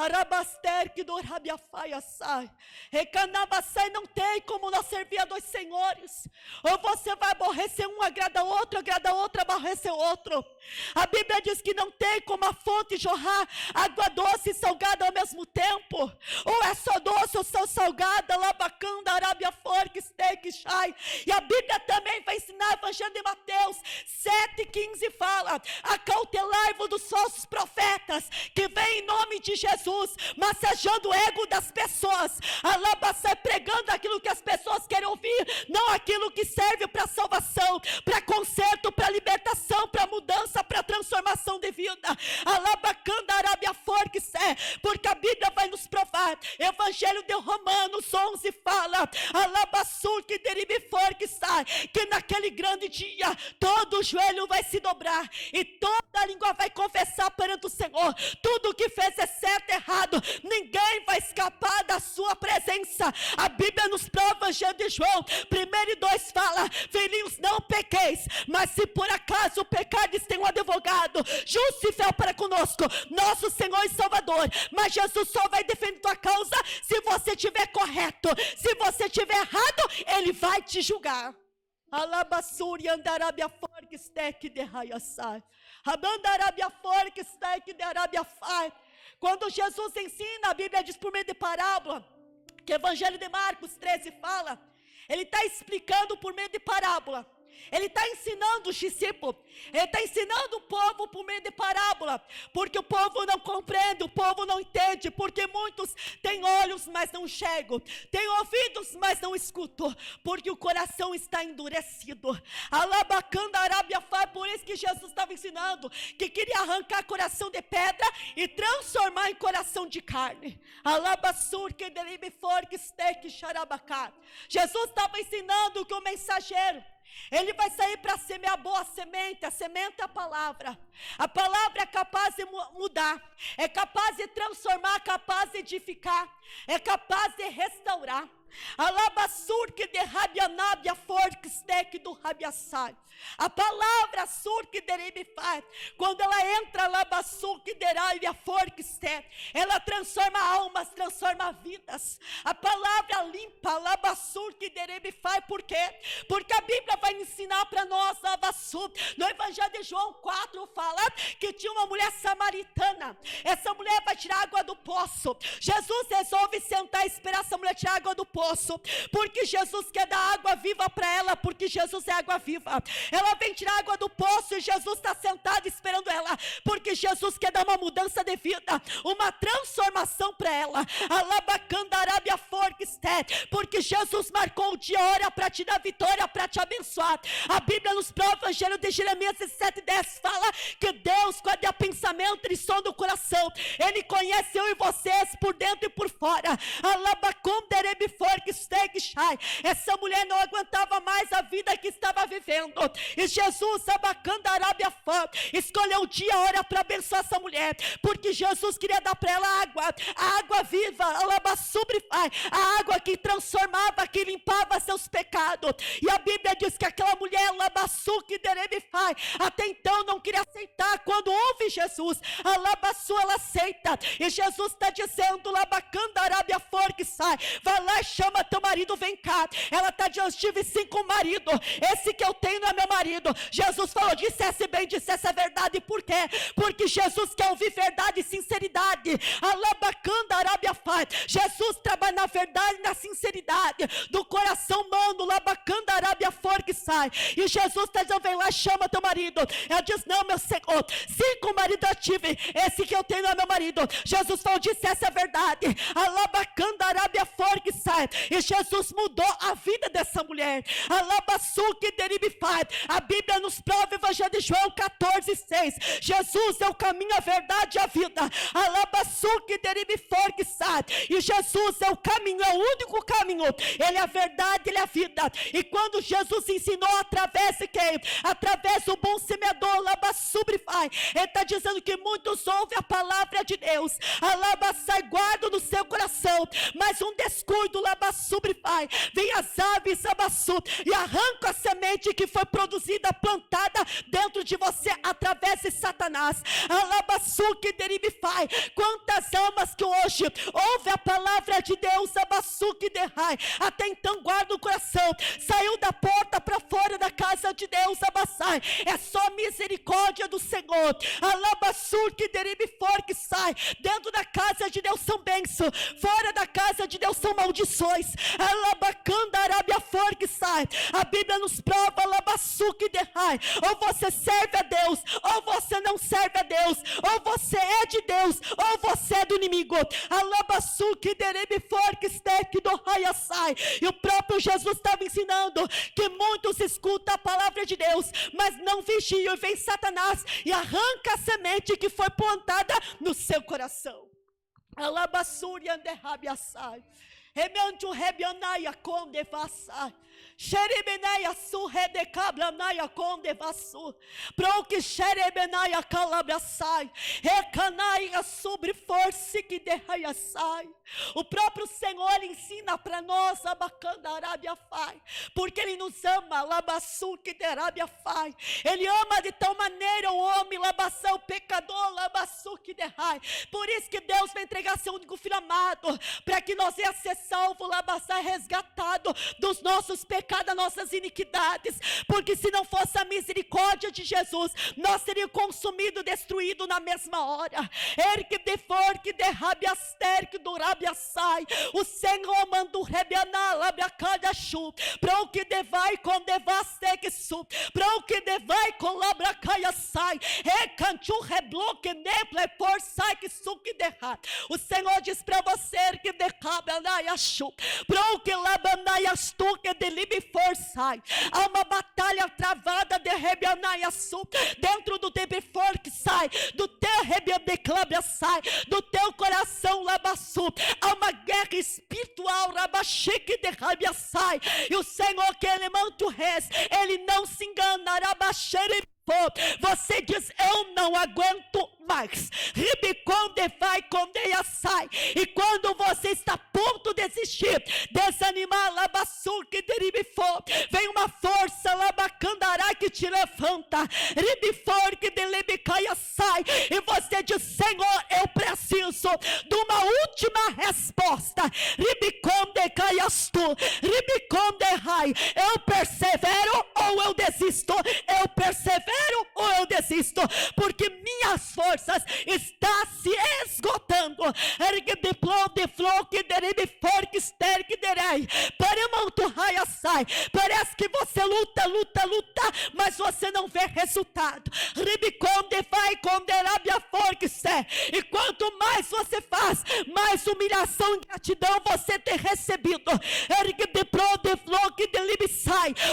Arabaster que do rabiafai sai. Recanabasai, não tem como nós servir a dois senhores. Ou você vai aborrecer um, agrada outro, aborrecer outro. A Bíblia diz que não tem como a fonte jorrar água doce e salgada ao mesmo tempo. Ou é só doce ou só salgada, labacanda, arábia forque, steak, chai. E a Bíblia também vai ensinar, Evangelho de Mateus 7,15 fala: acautelai-vos dos falsos profetas, que vêm em nome de Jesus, massageando o ego das pessoas, alabaçai, pregando aquilo que as pessoas querem ouvir, não aquilo que serve para salvação, para conserto, para libertação, para mudança, para transformação de vida. Alabacanda arábia forque, porque a Bíblia vai nos provar. Evangelho de Romanos 11 fala: alabassur que derive forque, que naquele grande dia todo o joelho vai se dobrar e toda a língua vai confessar perante o Senhor. Tudo que fez é certo, errado, ninguém vai escapar da sua presença. A Bíblia nos prova, Evangelho de João 1:2 fala: filhinhos, não pequeis, mas se por acaso pecardes, tem um advogado justo e fiel para conosco, nosso Senhor e Salvador. Mas Jesus só vai defender tua causa se você estiver correto. Se você estiver errado, Ele vai te julgar. Alabassuri andarabia forque stek de raiassai. Abandarabia forque stek de arabia fai. Quando Jesus ensina, a Bíblia diz por meio de parábola, que o Evangelho de Marcos 13 fala, ele está explicando por meio de parábola. Ele está ensinando os discípulos, ele está ensinando o povo por meio de parábola, porque o povo não compreende, o povo não entende, porque muitos têm olhos, mas não enxergam, têm ouvidos, mas não escutam, porque o coração está endurecido. Alabacanda Arábia Fai, por isso que Jesus estava ensinando, que queria arrancar coração de pedra e transformar em coração de carne. Alabassur que delibe for que steak xarabacá. Jesus estava ensinando que o mensageiro, ele vai sair para semear boa semente. A semente é a palavra. A palavra é capaz de mudar, é capaz de transformar, capaz de edificar, é capaz de restaurar. Alabassur que de rabianábia forque do rabiassai. A palavra sur que deribifai, quando ela entra alabassur que derabia forque, ela transforma almas, transforma vidas. A palavra limpa, alabassur que deribifai, por quê? Porque a Bíblia vai ensinar para nós, alabassur, no Evangelho de João 4 fala que tinha uma mulher samaritana. Essa mulher vai tirar água do poço. Jesus resolve sentar e esperar essa mulher tirar água do poço, porque Jesus quer dar água viva para ela, porque Jesus é água viva. Ela vem tirar água do poço e Jesus está sentado esperando ela, porque Jesus quer dar uma mudança de vida, uma transformação para ela. Alabacandarábia forquesté, porque Jesus marcou o dia, a hora para te dar vitória, para te abençoar. A Bíblia nos prova, o Evangelho de Jeremias 17:10 fala que Deus, quando é pensamento, Ele sonda o coração, Ele conhece eu e vocês por dentro e por fora. Alabaconderebi forquesté. Essa mulher não aguentava mais a vida que estava vivendo, e Jesus, abacanda Arábia Fã, escolheu o dia, a hora para abençoar essa mulher, porque Jesus queria dar para ela água, a água viva, a água que transformava, que limpava seus pecados. E a Bíblia diz que aquela mulher, até então não queria aceitar. Quando ouve Jesus, ela aceita, e Jesus está dizendo, labacanda Arábia Forque, sai, vai lá e chama teu marido, vem cá. Ela está dizendo, tive 5 maridos, esse que eu tenho não é meu marido. Jesus falou, dissesse bem, dissesse a verdade. Por quê? Porque Jesus quer ouvir verdade e sinceridade. Alabacanda Arábia Fai, Jesus trabalha na verdade e na sinceridade do coração humano. Labacanda Arábia Forque sai, e Jesus está dizendo, vem lá, chama teu marido. Ela diz, não, meu Senhor, 5 maridos eu tive, esse que eu tenho não é meu marido. Jesus falou, dissesse a verdade. Alabacanda Arábia Forque sai, e Jesus mudou a vida dessa mulher. Alabassuque deribifai. A Bíblia nos prova, Evangelho de João 14:6. Jesus é o caminho, a verdade e a vida. Alabassuque deribiforque sai. E Jesus é o caminho, é o único caminho. Ele é a verdade, ele é a vida. E quando Jesus ensinou através de quem? Através do bom semeador, alabassubrifai. Ele está dizendo que muitos ouvem a palavra de Deus, alabassai, guardam no seu coração, mas um descuido, alabassubrifai, vem as aves, abassu, e arranca a semente que foi produzida, plantada dentro de você através de Satanás. Alabassuque deribifai. Quantas almas que hoje ouvem a palavra de Deus, abassuque derrai, até então guarda o coração, saiu da porta para fora da casa de Deus, abassai, é só misericórdia do Senhor. Alabassuque deribiforque sai. Dentro da casa de Deus são bênçãos, fora da casa de Deus são maldições. Alabacanda Arábia Forque sai. A Bíblia nos prova, alabassuque derrai, ou você serve a Deus, ou você não serve a Deus, ou você é de Deus, ou você é do inimigo. Alabassuque derebiforque steak do raia sai. E o próprio Jesus estava ensinando que muitos escutam a palavra de Deus, mas não vigiam, e vem Satanás e arranca a semente que foi plantada no seu coração. Alabassuri anderrabia sai. Remantu rebianaia conde vassai. Xerebenaia su redecablanaya conde vassu. Proque xerebenaia calabrasai. Recanaia sobre força que derraia sai. O próprio Senhor ensina para nós, abacanda Arábia Fai, porque Ele nos ama, labassu que derabia fai. Ele ama de tal maneira o homem, labassá, o pecador, labassu que derrai. Por isso que Deus vai entregar seu único filho amado, para que nós venhamos ser salvos, labassá, resgatado dos nossos pecados, das nossas iniquidades, porque se não fosse a misericórdia de Jesus, nós seríamos consumidos, destruídos na mesma hora. Ergue de for que derrabe as terque do rabia sai. O Senhor mandou rebianar labia cada chu. Para o que devai com devaste que su. Para o que devai com labra caia sai. Recantu rebloque neple por sai que su que derra. O Senhor diz para você que derrabe anaia chu. Para o que labanaia stu que delibe for sai. Há uma batalha travada de rebianaia su. Dentro do debefor que sai. Do teu rebianaia declabia sai. Do teu coração labassu. Há uma guerra espiritual rabaxique de rabia sai. E o Senhor que ele manda o reis, ele não se engana, rabaxere. Você diz, eu não aguento mais. Ribiconde vai, condeia sai. E quando você está a ponto de desistir, desanimar, labassu que deribifo, vem uma força labacandará que te levanta. Ribifor que delebicaia sai. E você diz, Senhor, eu preciso de uma última resposta. Ribiconde caias tu, ribiconde rai. Eu persevero ou eu desisto? Eu persevero ou eu desisto, porque minhas forças estão se esgotando. Parece que você luta, mas você não vê resultado. E quanto mais você faz, mais humilhação e gratidão você tem recebido.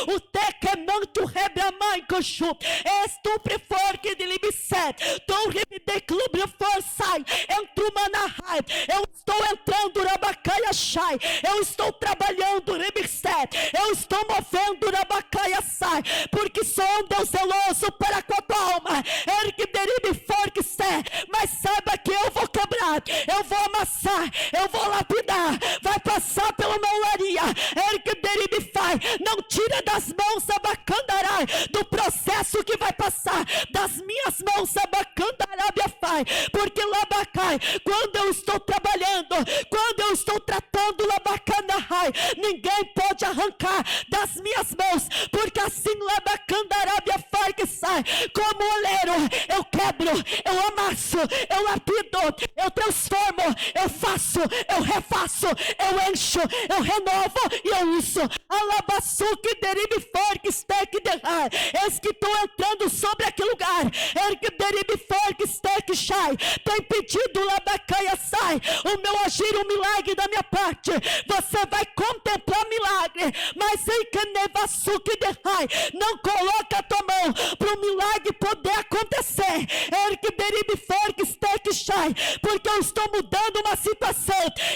O tequemanto rebramai coxu. Estupre forque de libicet. Tom de clube forçai. Entrumanahai. Eu estou entrando rabacaia shai. Eu estou trabalhando rebicet. Eu estou movendo rabacaia sai. Porque sou um Deus zeloso para com a tua alma. Ergue deribe forque sé. Mas saiba que eu vou quebrar. Eu vou amassar. Eu vou lapidar. Vai passar pela mão laria. Ergue deribe fai. Não tira das mãos abacandarai. Do processo que vai passar das minhas mãos, abacandarabia fai, porque labacai, quando eu estou trabalhando, quando eu estou tratando labacandarai, ninguém pode arrancar das minhas mãos, porque assim labacandarabia fai que sai, como oleiro, eu quebro, eu amasso, eu lapido, eu transformo, eu faço, eu refaço, eu encho, eu renovo e eu uso, alabassu que derive for que steak derrar, eis que estou entrando sobre aquele lugar, ergue derive for que steak shai, tem pedido labacaia sai, o meu agir, o milagre da minha parte, você vai contemplar milagre, mas em que nevassu que derrai, não coloca a tua mão para o milagre poder acontecer, ergue derive for que steak shai, porque eu estou mudando uma situação,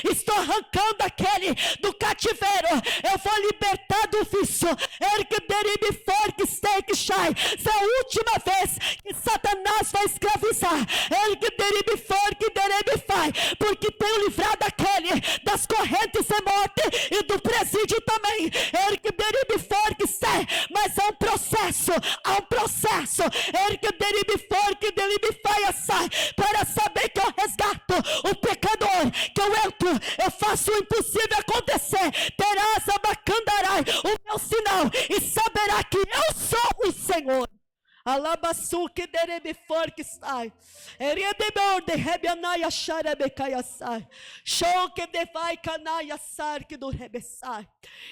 estou arrancando aquele do cativeiro, eu vou libertar do vício, ergue derive for que steak shai, essa é a última vez que Satanás vai escravizar, ergue derive for que derive fai, porque tenho livrado aquele das correntes da morte e do presídio também, ergue derive for que sei, mas há um processo, ergue derive for que derive fai sai, para saber que eu resgato o pecador, que eu entro, eu faço o impossível acontecer, terás abacandarai o meu sinal e saberá que eu sou o Senhor. Alabassu que derebe for que sai, eredebor de rebianaia xarebecaia sai, show que devai canaia sar que do rebessai.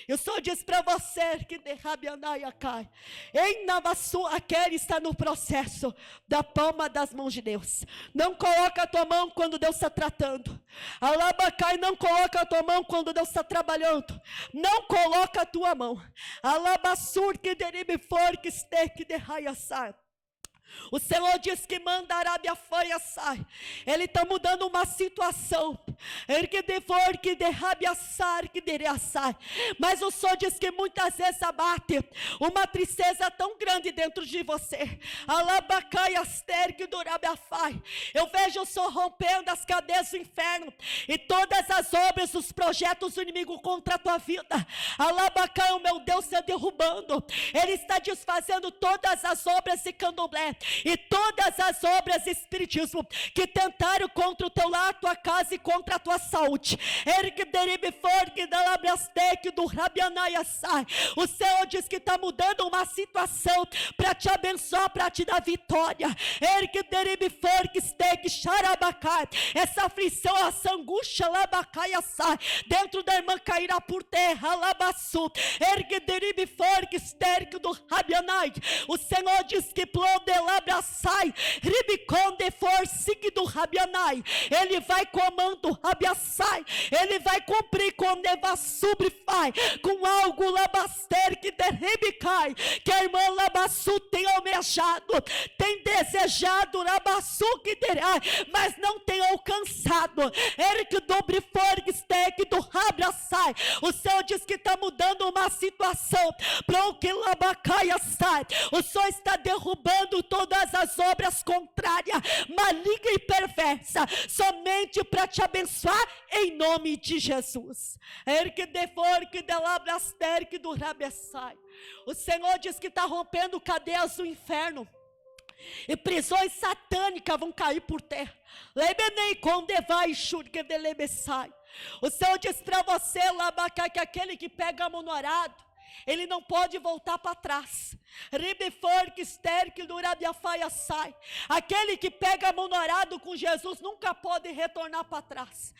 Eu só diz para você que de rabianaia cai, em Navassu aquele está no processo da palma das mãos de Deus. Não coloca a tua mão quando Deus está tratando. Alabacai, não coloca a tua mão quando Deus está trabalhando. Não coloca a tua mão. Alabassur que derebe for que steak de raia sai. O Senhor diz que mandará minha fanha sai. Ele está mudando uma situação. Ergue devor que derrabe assar que dereaçai. Mas o Senhor diz que muitas vezes abate uma tristeza tão grande dentro de você. Alabacai aster que durabe afai. Eu vejo o Senhor rompendo as cadeias do inferno e todas as obras, os projetos do inimigo contra a tua vida. Alabacai, o meu Deus, está derrubando. Ele está desfazendo todas as obras de candomblé. e todas as obras de espiritismo que tentaram contra o teu lar, tua casa e contra a tua saúde. O Senhor diz que está mudando uma situação para te abençoar, para te dar vitória. Essa aflição, essa angústia dentro da irmã cairá por terra. O Senhor diz que Ele vai comando, Ele vai cumprir com algo que a irmã tem almejado, tem desejado, mas não tem alcançado. O Senhor diz que está mudando uma situação para o que o Senhor está derrubando todas as obras contrárias, maligna e perversa, somente para te abençoar em nome de Jesus. O Senhor diz que está rompendo cadeias do inferno e prisões satânicas vão cair por terra. O Senhor diz para você, que aquele que pega a mão no arado, ele não pode voltar para trás. Aquele que pega a mão no arado com Jesus nunca pode retornar para trás.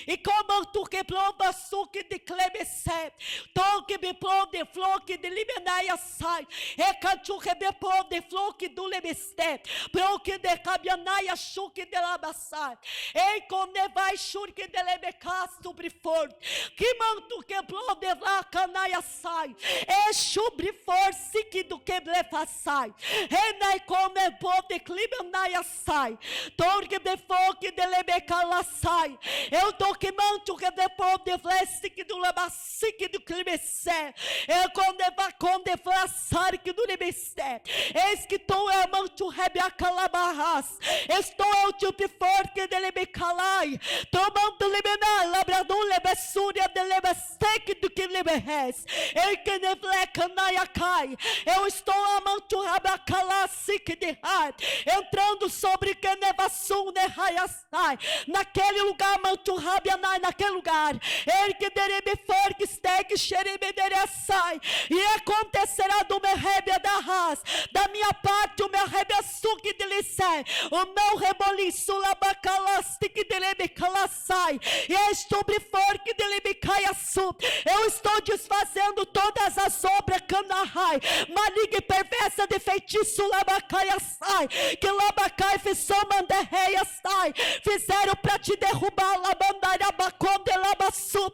E como tu que plomba suque de clebece, toque me plombe floque de libenaia sai, e cantu que me plombe floque do lebeste, proque de cabianaia chuque de labassai, e como vai churque de lebecas sobre for, que mantu que plombe lá canaia sai, e chubri for sique do que blefassai, e nai como é bom de clibenaia sai, torque me floque de lebecala sai, eu tô que manto que depois de flesique do labassique do climecé, eu quando vai quando flassar que do libesté, eis que tu é manto rebeca labarras, estou eu tipo forte de lebecalai, tomando libenar labrador lebessúria de lebesteque do que liberres, ei que nevleca naiacai, eu estou a manto rebeca sique de rai, entrando sobre que nevassum ne raiastai, naquele lugar manto rabianai, naquele lugar, ele que derebe for que steg xerebederessai, e acontecerá do meu rebia da ras, da minha parte o meu rebia suque de lissé, o meu reboliço labacalastique de lebecalassai, e estubre for que de lebecaiaçu, eu estou desfazendo todas as obras canahai, maligna e perversa de feitiço labacaiassai, que labacai fissou manderreiassai, fizeram para te derrubar labandarabaconde labassu,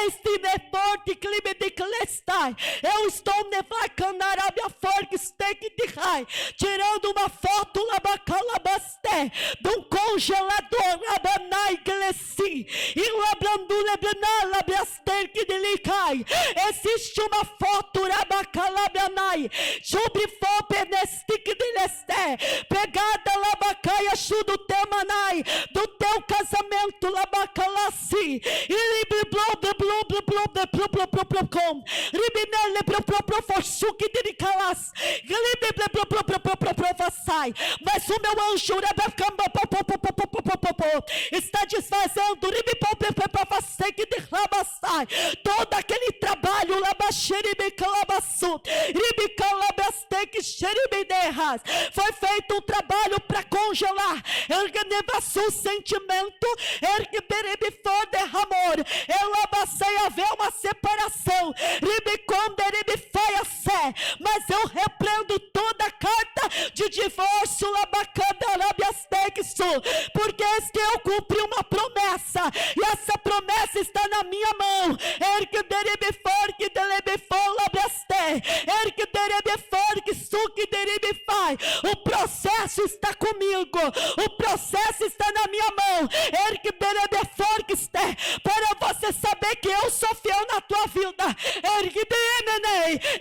este neforte clima de clestai, eu estou nevacanarabia forte steak de rai, tirando uma foto labacalabasté, de um congelador labanai glessi, e labrandu lebranai labiaster que delicai, existe uma foto labacalabianai, sobre fope nestic de lesté, pegada labacaia chu do teu manai, do teu casamento labacalassi, e mas o meu anjo está desfazendo todo aquele trabalho foi feito um trabalho para congelar o sentimento, amor, ela vai haver uma separação, mas eu repreendo toda carta de divórcio, porque eis que eu cumpri uma promessa, e essa promessa está na minha mão, o processo está comigo, o processo está na minha mão, para você saber que eu sou fiel na tua vida,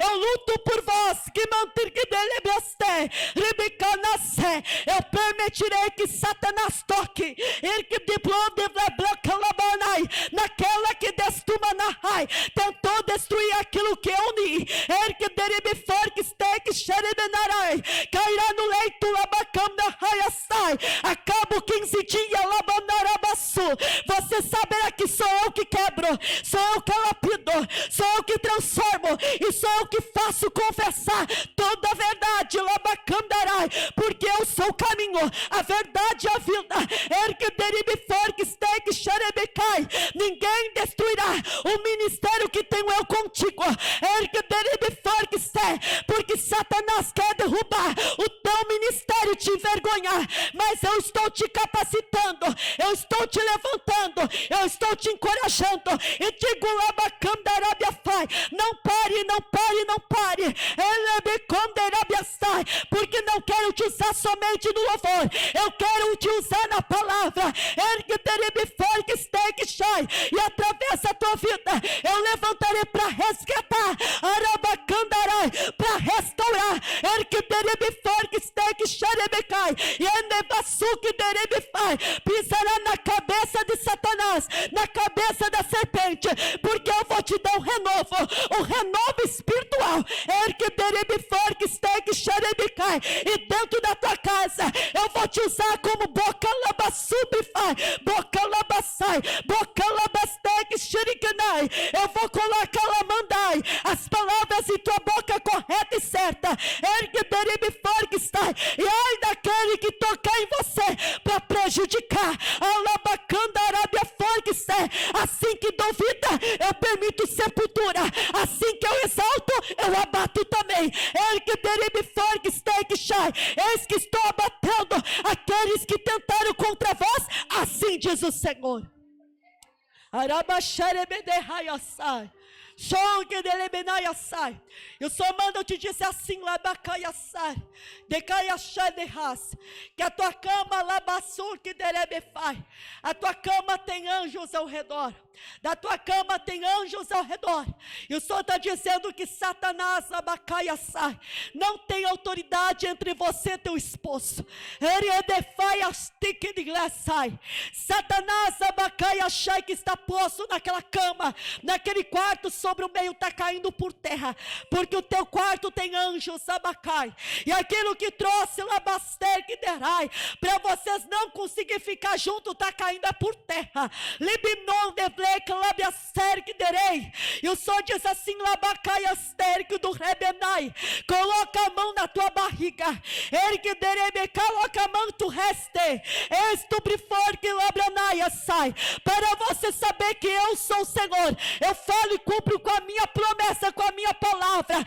eu luto por vós, que manter que eu permitirei que Satanás toque, aquela que destuma na rai, tentou destruir aquilo que eu uni, ergue derebe forque steke xerebenarai, cairá no leito labacam na raia sai, acabo 15 dias labanarabaçu, você saberá que sou eu que quebro, sou eu que lapido, sou eu que transformo, e sou eu que faço confessar toda a verdade, labacandarai, porque eu sou o caminho, a verdade e a vida, ergue derebe forque steke xerebecai, ninguém destruirá o ministério que tenho eu contigo, ergue derebe forque steke, porque Satanás quer derrubar o teu ministério e te envergonhar, mas eu estou te capacitando, eu estou te levantando, eu estou te encorajando, e digo labacandarabia, não pare, não pare, não pare, porque não quero te usar somente no louvor, eu quero te usar na palavra, e através da tua vida eu levantarei para resgatar, para restaurar, pisará na cabeça de Satanás, na cabeça da serpente, porque eu vou te dar um renovo espiritual, e dentro da tua casa eu vou te usar como boca labassai, boca labasteg shirikanai, eu vou colocar lamandai, as palavras em tua boca correta e certa, e ai daquele que tocar em você para prejudicar, assim que duvida eu permito sepultura, assim que eu exalto eu abato também, eis que estou abatendo aqueles que tentaram contra vós, assim diz o Senhor. Eu só mando te dizer assim, que a tua cama a tua cama tem anjos ao redor, da tua cama tem anjos ao redor, e o Senhor está dizendo que Satanás não tem autoridade entre você e teu esposo. Satanás que está posto naquela cama, naquele quarto, sobre o meio está caindo por terra, porque o teu quarto tem anjos, Abacai, e aquilo que trouxe Labaster que derai, para vocês não conseguir ficar junto, está caindo por terra, Libinon devlek Labiaster que derei, e o Senhor diz assim, Labacai Aster que do Rebenai, coloca a mão na tua barriga, ergue derebe, coloca a mão tu reste, estubrifor que Labranai sai, para você saber que eu sou o Senhor, eu falo e cumpro com a minha promessa, com a minha palavra,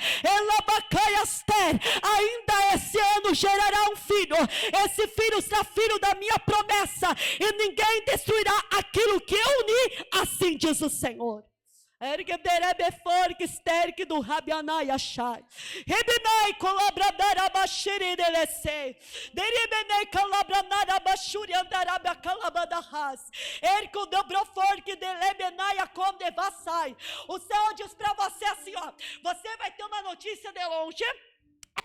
ainda esse ano gerará um filho, esse filho será filho da minha promessa, e ninguém destruirá aquilo que eu uni, assim diz o Senhor. Do Rabianai Achai, Rebinai colabradara bashiri delese, Deribenei calabranara bashuri andarabia calabadahas, Erco dobrofor que delebenai a conde vassai. O Senhor diz para você assim, ó, você vai ter uma notícia de longe.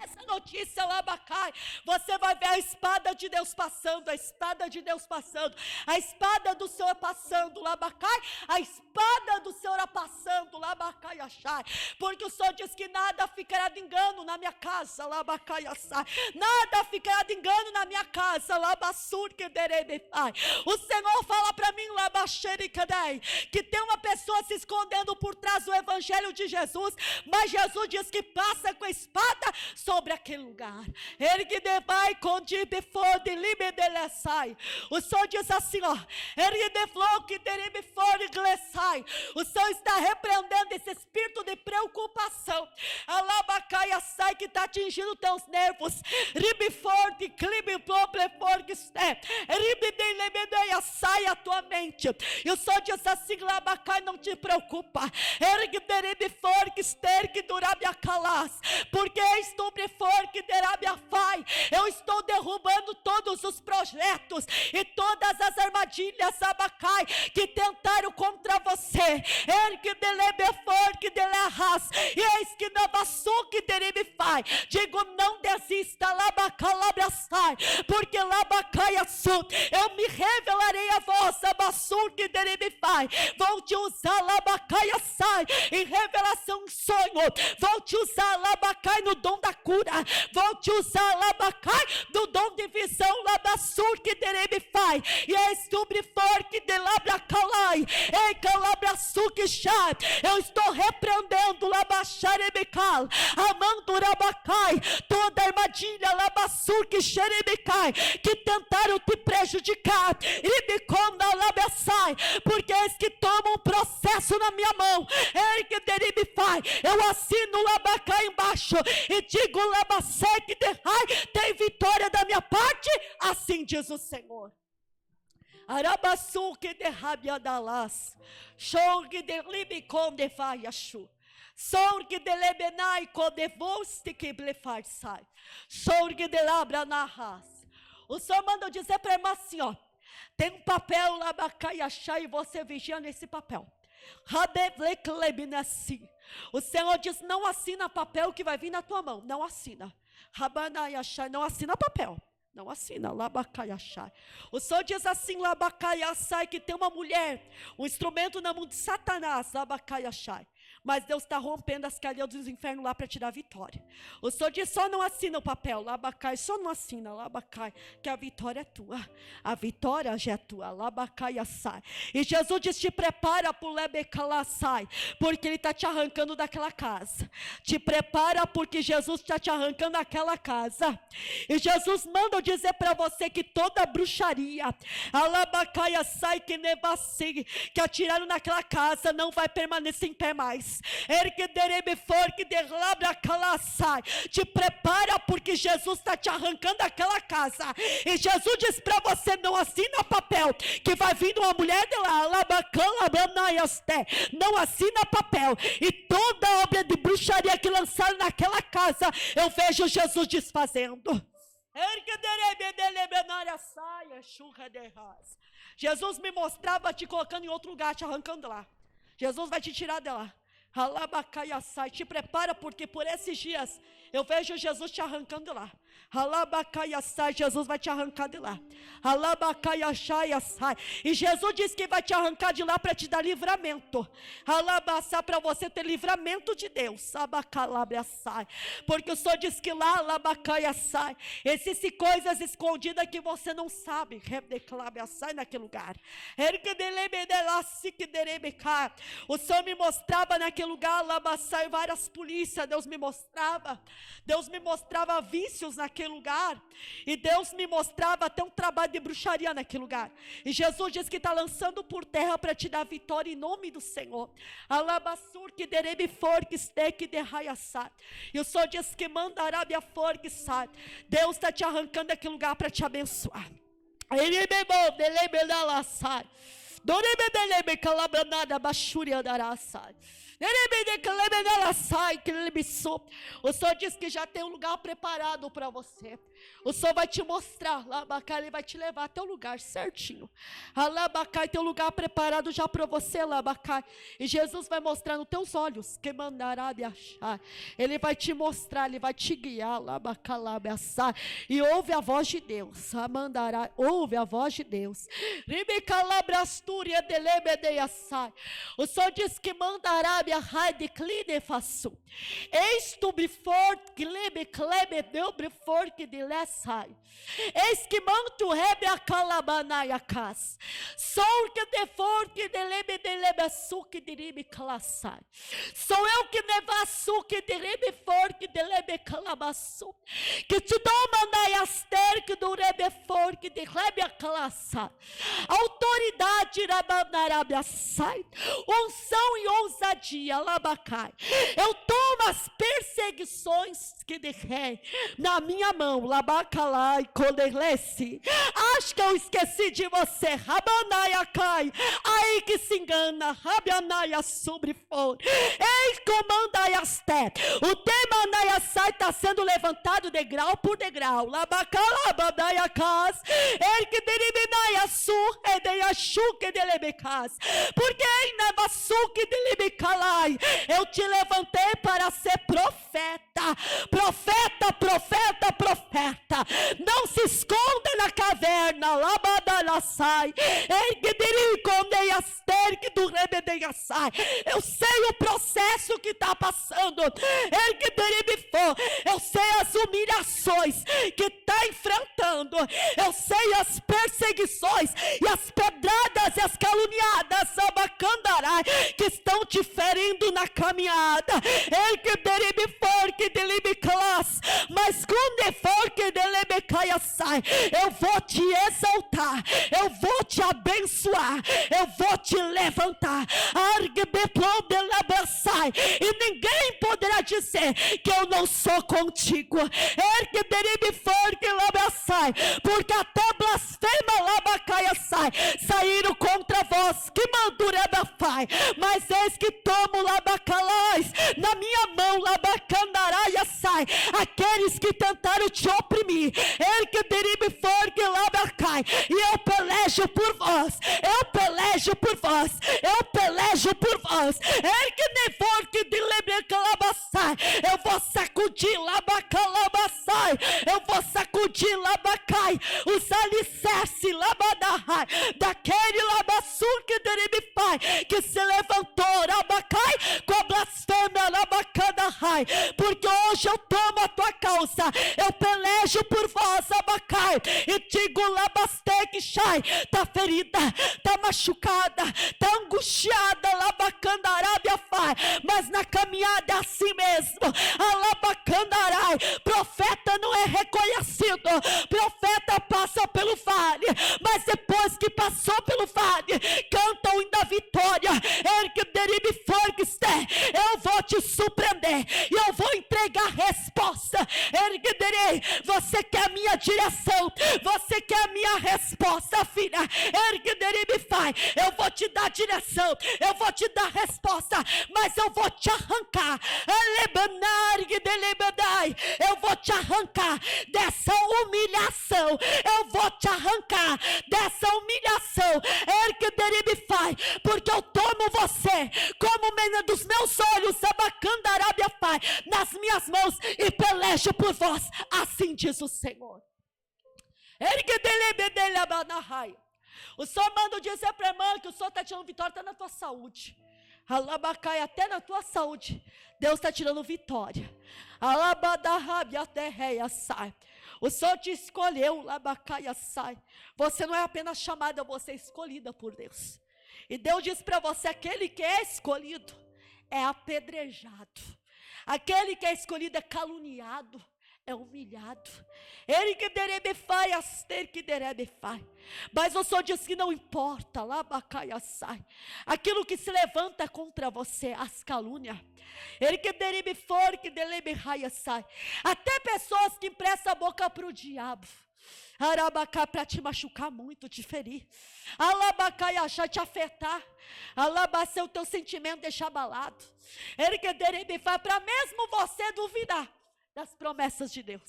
Essa notícia Labacai, você vai ver a espada de Deus passando, a espada de Deus passando, a espada do Senhor passando, Labacai, a espada do Senhor passando, Labacai Achai, porque o Senhor diz que nada ficará de engano na minha casa, Labacai Achai, nada ficará de engano na minha casa, Labassur que derebefai. O Senhor fala para mim, Labaxericadei, que tem uma pessoa se escondendo por trás do evangelho de Jesus, mas Jesus diz que passa com a espada sobre aquele lugar. Ele que vai condibe fode libedeleçai. O Senhor diz assim, ó, ele deflou que deribe fode glessai. O Senhor está repreendendo esse espírito de preocupação, alabacai sai, que está atingindo teus nervos. Ribe forte, clibe pobre forte, ribe de lebedeia sai a tua mente. E o Senhor diz assim, labacai, não te preocupa. Ele que deribe forte, que durabe a calas, porque estou eu estou derrubando todos os projetos e todas as armadilhas, Abacai, que tentaram contra você. E eis que na vassuque deribifai. Digo, não desista, labacalabrasai, porque labacaiaçu, eu me revelarei a vós, abassuque deribifai. Vou te usar, labacaiaçai, em revelação, em sonho. Vou te usar, labacai, no dom da cura. Vou te usar, labacai, do dom de visão, labassuque deribifai. E eis que o briforque de labracalai, ei calabrassuque chai. Eu estou repreendendo, labaxarebecal, amando rabacai, toda armadilha, labassuque xerebecai, que tentaram te prejudicar, ribiconda labassai, porque eis que toma um processo na minha mão, ei que deribifai, eu assino labacai embaixo, e digo labasseque derrai, tem vitória da minha parte, assim diz o Senhor. Arabaçuque de rabiadalas, chorgue de libicon de vaiachu, sorgue de lebenai codevoste que blefarsai, sorgue de labra narras. O Senhor mandou dizer para a irmã assim, ó, tem um papel labacaiachá e você vigia nesse papel. O Senhor diz, não assina papel que vai vir na tua mão, não assina. Rabanaiachá, não assina papel. Não assina, labacaiachai. O Senhor diz assim, labacaiachai, que tem uma mulher, um instrumento na mão de Satanás, labacaiachai. Mas Deus está rompendo as cadeias dos infernos lá para te dar vitória. O Senhor diz, só não assina o papel, labacai, só não assina, labacai, que a vitória é tua. A vitória já é tua, labacaiachai. E Jesus diz, te prepara para o lebecalassai, porque Ele está te arrancando daquela casa. Te prepara porque Jesus está te arrancando daquela casa. E Jesus manda dizer para você que toda bruxaria, alabacaiachai, que nevassi, que atiraram naquela casa, não vai permanecer em pé mais. Te prepara porque Jesus está te arrancando daquela casa. E Jesus diz para você, não assina papel que vai vir uma mulher de lá, não assina papel. E toda obra de bruxaria que lançaram naquela casa, eu vejo Jesus desfazendo. Jesus me mostrava te colocando em outro lugar, te arrancando lá. Jesus vai te tirar de lá. Alabacaiaçai, te prepara porque por esses dias eu vejo Jesus te arrancando lá. Alabacaiaçai, Jesus vai te arrancar de lá. Alabacaiaçai, e Jesus disse que vai te arrancar de lá para te dar livramento. Alabaçai, para você ter livramento de Deus. Abacalabraçai, porque o Senhor diz que lá, alabacaiaçai, existem coisas escondidas que você não sabe. Rebeclabraçai naquele lugar. O Senhor me mostrava naquele lugar, alabaçai, várias polícias. Deus me mostrava vícios naquele lugar, e Deus me mostrava até um trabalho de bruxaria naquele lugar, e Jesus diz que está lançando por terra para te dar vitória em nome do Senhor. Alabassur que derebe forques que derraiaçar, e o Senhor diz que mandará minha forque sai. Deus está te arrancando daquele lugar para te abençoar. Ele bebou, delebe da sai. Dorebebelebe calabranada baixúria daraçai. O Senhor diz que já tem um lugar preparado para você. O Senhor vai te mostrar, Labacai, Ele vai te levar até o lugar certinho. Alabacai, tem um lugar preparado já para você, Labacai. E Jesus vai mostrar nos teus olhos, que mandará me achar. Ele vai te mostrar, Ele vai te guiar, Labacalabaçai. E ouve a voz de Deus, Amandará, ouve a voz de Deus. Ribicalabrastúria delebedeaçai. O Senhor diz que mandará me achar de cline faço. Eis tu before que lebe clebe deu before que de lessai. Eis que manto rebe a calabanaya cas. Sou que de for que de lebe suque de ribe classai. Sou eu que nevassu que de ribe for que de lebe calabaçu. Que te dou manaiaster que do rebe for que de rebe a classa. Autoridade rabanarabia sai. Unção e ousadia labacai. Eu tomo as perseguições que de rei na minha mão, labacalai, codelesse. Acho que eu esqueci de você, rabanaia cai, aí que se engana, rabianaia sobre fora. Ei, comandai asté, o temanaia sai. vai estar sendo levantado degrau por degrau. Labacalabadaiacas, erquederibinaiaçu, edeiachuque delebecas. Porque em Navassuque delebecalai, eu te levantei para ser profeta. Profeta, profeta, profeta. Não se esconda na caverna. Labadalaçai, erquedericondeiaster, que do rebedeiaçai. Eu sei o processo que está passando. Eu sei as humilhações que está enfrentando. Eu sei as perseguições e as pedradas e as caluniadas abacandarai, que estão te ferindo na caminhada. Mas quando for que eu vou te exaltar, eu vou te abençoar, eu vou te levantar. E ninguém poderá dizer que eu não sou contigo. Porque até blasfema labacaiaçai saíram contra vós, que mandurabafai. Mas eis que tomo labacalais na minha mão, labacandaraiaçai, aqueles que tentaram te oprimir. E eu pelejo por vós, eu pelejo por vós, eu pelejo por vós. Eu vou sacudir labacalabaçai, eu vou sacudir labacai, os alicerces labadahai, daquele labassuque deribifai, que se levantou labacai, com a blasfêmia labacadahai. Porque hoje eu tomo a tua causa, eu pelejo por vós, abacai, e digo labastec shai, tá ferida, tá machucada, tá angustiada, labacandarábia fai, mas na caminhada é assim mesmo. Alabacandarai, profeta não é reconhecido, profeta passa pelo vale, mas depois que passou pelo vale, canta o hino da vitória. Eu vou te surpreender e eu vou entregar resposta. Você quer a minha direção, você quer a minha resposta, filha. Eu vou te dar direção, eu vou te dar resposta, mas eu vou te arrancar. Eu vou te arrancar dessa humilhação, eu vou te arrancar dessa humilhação. Porque eu tomo você como menina dos meus olhos, nas minhas mãos, e pelejo por vós, assim diz o Senhor. O Senhor manda dizer para a irmã que o Senhor está tirando vitória, está na tua saúde. Alabacai, até na tua saúde, Deus está tirando vitória. O Senhor te escolheu, labacai, sai. Você não é apenas chamada, você é escolhida por Deus. E Deus diz para você: aquele que é escolhido é apedrejado, aquele que é escolhido é caluniado, é humilhado. Ele que derebefai, aster que derebefai. Mas o Senhor diz que não importa, labacaiaçai, aquilo que se levanta contra você, as calúnias. Ele que derebefor, que derebehaiaçai. Até pessoas que emprestam a boca para o diabo. Arabacá, para te machucar muito, te ferir. Alabacaiaxá, te afetar. Alabacê, o teu sentimento deixar abalado. Ele que derebefai, para mesmo você duvidar das promessas de Deus.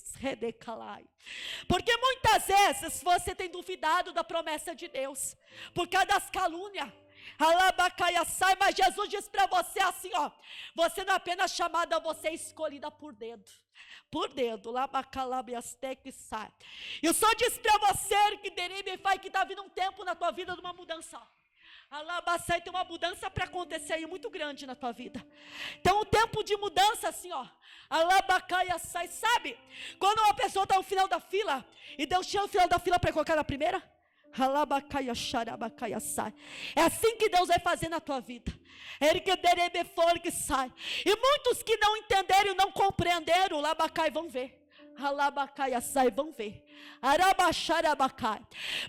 Porque muitas vezes você tem duvidado da promessa de Deus por causa das calúnias. Mas Jesus diz para você assim, ó: você não é apenas chamada, você é escolhida por dedo. Por dedo. E o Senhor diz para você que está vindo um tempo na tua vida de uma mudança. Alabacai, tem uma mudança para acontecer aí muito grande na tua vida. Então, um tempo de mudança assim, ó. Alabacai, assai, sabe? Quando uma pessoa está no final da fila e Deus tira o final da fila para colocar na primeira. Alabacai, xarabacai, assai. É assim que Deus vai fazer na tua vida. Ele que derebefor que sai. E muitos que não entenderam, não compreenderam, labacai, vão ver. Alabacai, assai, vão ver. Arabaxarabacai.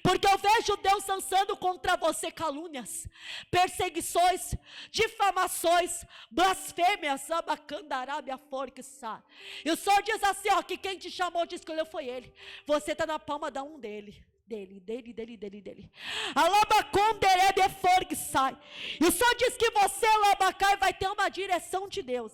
Porque eu vejo Deus lançando contra você calúnias, perseguições, difamações, blasfêmias. Abacandarábia forquissá. E o Senhor diz assim, ó, que quem te chamou, te escolheu foi Ele. Você está na palma da mão dele. dele. Alabaconderebe forgue sai. E o Senhor diz que você, Alabacai, vai ter uma direção de Deus,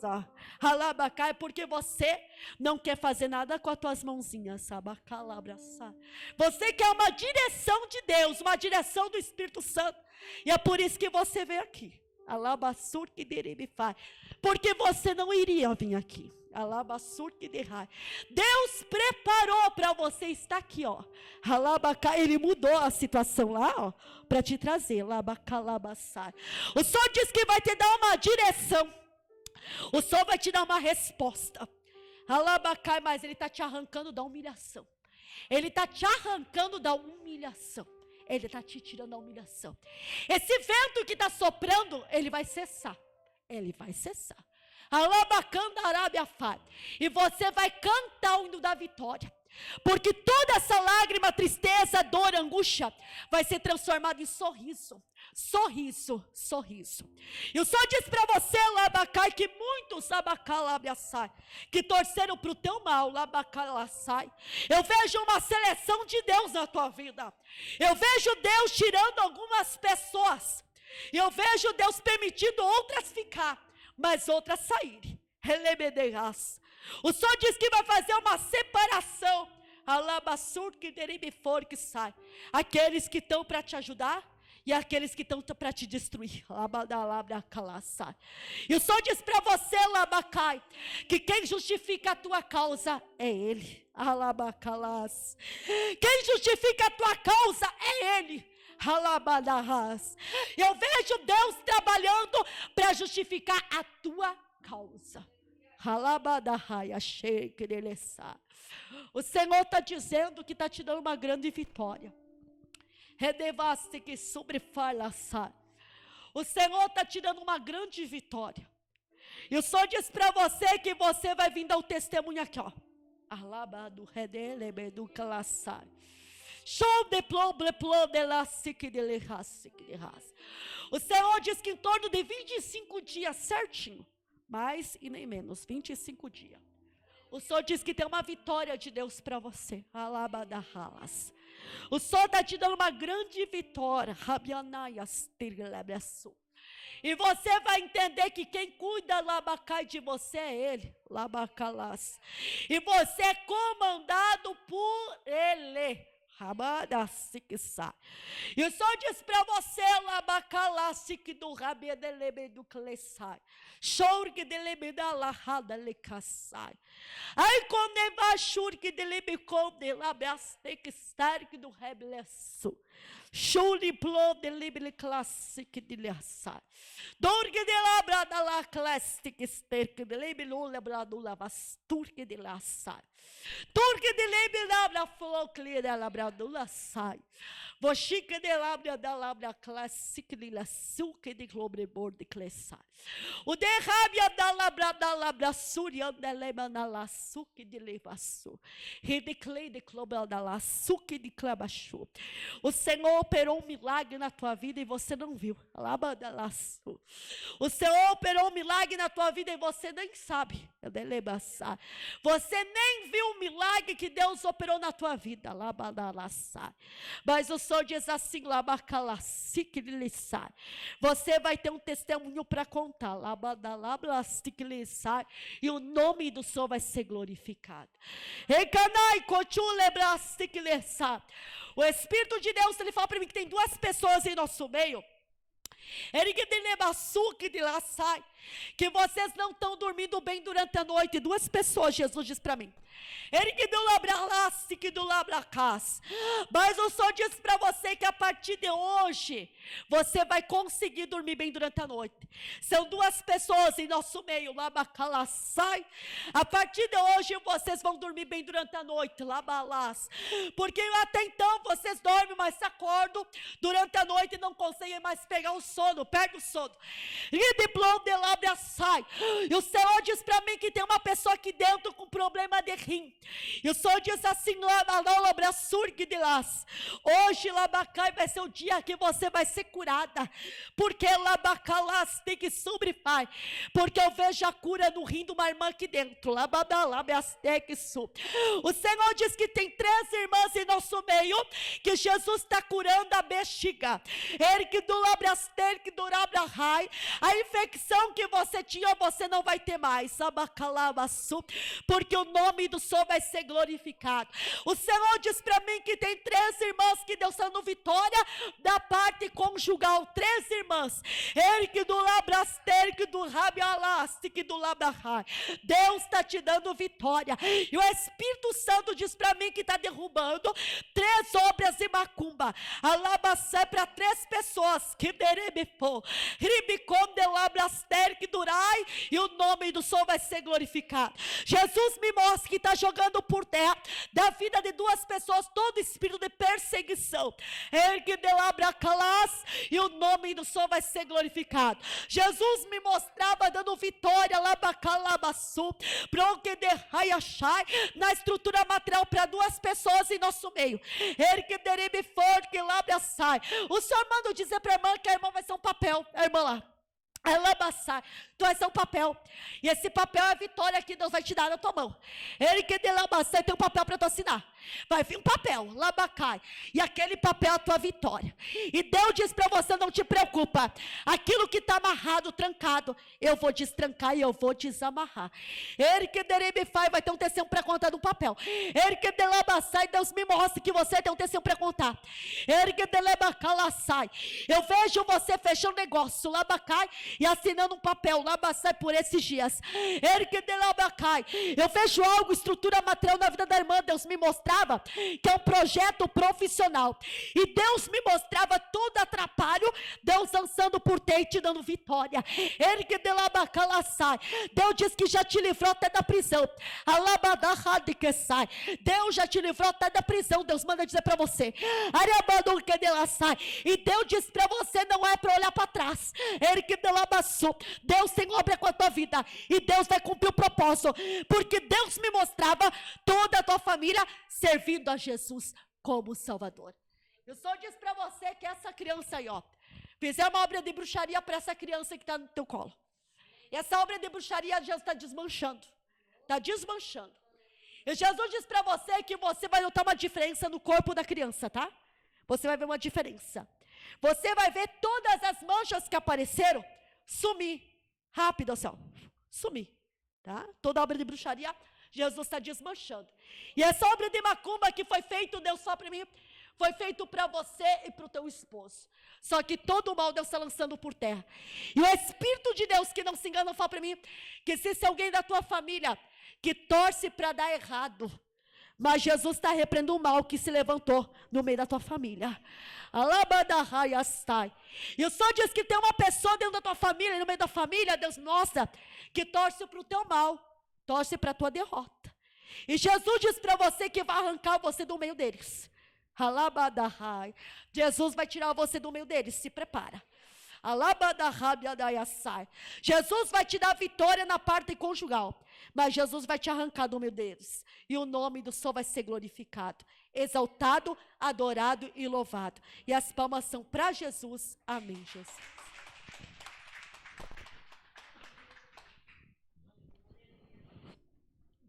Alabacai, porque você não quer fazer nada com as tuas mãozinhas, Abacalabraçai. Você quer uma direção de Deus, uma direção do Espírito Santo. E é por isso que você veio aqui. Alabassur que derebe faz. Porque você não iria vir aqui. Alabassur que derrai. Deus preparou para você estar aqui, ó. Alabacá, ele mudou a situação lá, ó, para te trazer. Alabacalabassai. O Senhor diz que vai te dar uma direção. O Senhor vai te dar uma resposta. Alabacai, mas ele está te arrancando da humilhação. Ele está te arrancando da humilhação. Ele está te tirando da humilhação. Esse vento que está soprando, ele vai cessar. Ele vai cessar. Alabacanda Arábia Fai. E você vai cantar o hino da vitória. Porque toda essa lágrima, tristeza, dor, angústia vai ser transformada em sorriso. Sorriso, sorriso. E o Senhor diz para você, Labacai, que muitos Labacalabiaçai, que torceram para o teu mal, Labacalaçai. Eu vejo uma seleção de Deus na tua vida. Eu vejo Deus tirando algumas pessoas. E eu vejo Deus permitindo outras ficar, mas outras saírem. Relebedeiras. O Senhor diz que vai fazer uma separação. Alabassur que deribe for que sai. Aqueles que estão para te ajudar e aqueles que estão para te destruir. E o Senhor diz para você, Labacai, que quem justifica a tua causa é Ele. Alabacalas. Quem justifica a tua causa é Ele. Alabadarras. Eu vejo Deus trabalhando para justificar a tua causa. O Senhor está dizendo que está te dando uma grande vitória. O Senhor está te dando uma grande vitória. E o Senhor diz para você que você vai vir dar o testemunho aqui, ó. O Senhor diz que em torno de 25 dias certinho, mais e nem menos, 25 dias. O Senhor diz que tem uma vitória de Deus para você. Alabadahalas. O Senhor está te dando uma grande vitória. E você vai entender que quem cuida Labacai de você é Ele. Labacalas. E você é comandado por Ele. E o Senhor diz para você, Labacalasik do Rabedelebe do Klesai, Shorg de Lebeda Lahada Lecassai, Ai Conevashur que de Lebecom de Labiastek Stark do Reblesso, Shuri Plo de Lebele Classic de Lassai, Dorg de Labrada La Classic Sterk de Lebelu Labradula Vasturk de Lassai. Turque de lebe labra flocli da labradula sai. Vochique de labra da labra classique de la suque de globrebor de clessai. O derrabia da labra surian de lemana la suque de levaçu. Redeclei de clobra da la suque de clabachu. O Senhor operou um milagre na tua vida e você não viu. Labada la su. O Senhor operou um milagre na tua vida e você nem sabe. Você nem viu o milagre que Deus operou na tua vida. Mas o Senhor diz assim: você vai ter um testemunho para contar. E o nome do Senhor vai ser glorificado. O Espírito de Deus, ele fala para mim que tem duas pessoas em nosso meio. Que vocês não estão dormindo bem durante a noite. Duas pessoas, Jesus diz para mim. Mas o Senhor diz para você que a partir de hoje você vai conseguir dormir bem durante a noite. São duas pessoas em nosso meio. A partir de hoje vocês vão dormir bem durante a noite. Porque até então vocês dormem, mas se acordam durante a noite e não conseguem mais pegar o sono. Perde o sono. labra sai. E o Senhor diz para mim que tem uma pessoa aqui dentro com problema de rim. E o Senhor diz assim, labra surg de las. Hoje, labacai, vai ser o dia que você vai ser curada. Porque labacalas tem que sobrefai. Porque eu vejo a cura no rim de uma irmã aqui dentro. O Senhor diz que tem 3 irmãs em nosso meio, que Jesus está curando a bexiga. Ergue do labraster, que do labrahai. A infecção que você tinha, você não vai ter mais. Porque o nome do Senhor vai ser glorificado. O Senhor diz para mim que tem 3 irmãs que Deus está dando vitória da parte conjugal. 3 irmãs. Ergue do labraster, que do rabialasti, que do labrahai. Deus está te dando vitória. E o Espírito Santo diz para mim que está derrubando 3 obras de macumba. Alabacé para 3 pessoas. Que derebefo. Ribicom de labraster, que durai. E o nome do Senhor vai ser glorificado. Jesus me mostra que está jogando por terra da vida de 2 pessoas todo espírito de perseguição. Ergue de labracalas. E o nome do Senhor vai ser glorificado. Jesus me mostrava dando vitória labacalabaçu. Bronque de raiachai. Na estrutura material para 2 pessoas em nosso meio. Ergue deribe forte labra sai. O Senhor manda dizer para a irmã que a irmã vai ser um papel. A irmã lá. Tu vai ser um papel. E esse papel é a vitória que Deus vai te dar na tua mão. Ele que de labacai tem um papel para tu assinar. Vai vir um papel, labacai. E aquele papel é a tua vitória. E Deus diz para você, não te preocupa. Aquilo que está amarrado, trancado, eu vou destrancar e eu vou desamarrar. Ele que deribifai vai ter um tecido para contar do papel. Ele que de labacai, Deus me mostra que você tem um tecido para contar. Ele que de labacalaçai. Eu vejo você fechando negócio, labacai, e assinando um papel, labacai, por esses dias. Ele que de labacai. Eu vejo algo, estrutura material na vida da irmã. Deus me mostrava que é um projeto profissional. E Deus me mostrava todo atrapalho. Deus lançando por ter e te dando vitória. Ele que de labacalaçai. Deus diz que já te livrou até da prisão. Alabadahad que sai. Deus já te livrou até da prisão. Deus manda dizer para você. Arabadu que de lá sai. E Deus diz para você, não é para olhar para trás. Ele que de labaçu. Deus tem obra com a tua vida. E Deus vai cumprir o propósito. Porque Deus me mostrava toda a tua família servindo a Jesus como Salvador. Eu só disse para você que essa criança aí, ó, fizer uma obra de bruxaria para essa criança que está no teu colo. E essa obra de bruxaria Jesus está desmanchando. Está desmanchando. E Jesus diz para você que você vai notar uma diferença no corpo da criança, tá? Você vai ver uma diferença. Você vai ver todas as manchas que apareceram sumir. Rápido, assim, ó. Sumir. Tá? Toda obra de bruxaria, Jesus está desmanchando. E essa obra de macumba que foi feito, Deus só para mim, foi feito para você e para o teu esposo. Só que todo o mal Deus está lançando por terra. E o Espírito de Deus, que não se engana, fala para mim, que se alguém da tua família que torce para dar errado, mas Jesus está repreendendo o mal que se levantou no meio da tua família. E o Senhor diz que tem uma pessoa dentro da tua família, no meio da família, Deus mostra, que torce para o teu mal, torce para a tua derrota. E Jesus diz para você que vai arrancar você do meio deles. Jesus vai tirar você do meio deles, se prepara. Jesus vai te dar vitória na parte conjugal, mas Jesus vai te arrancar do meio deles. E o nome do Senhor vai ser glorificado, exaltado, adorado e louvado. E as palmas são para Jesus. Amém, Jesus.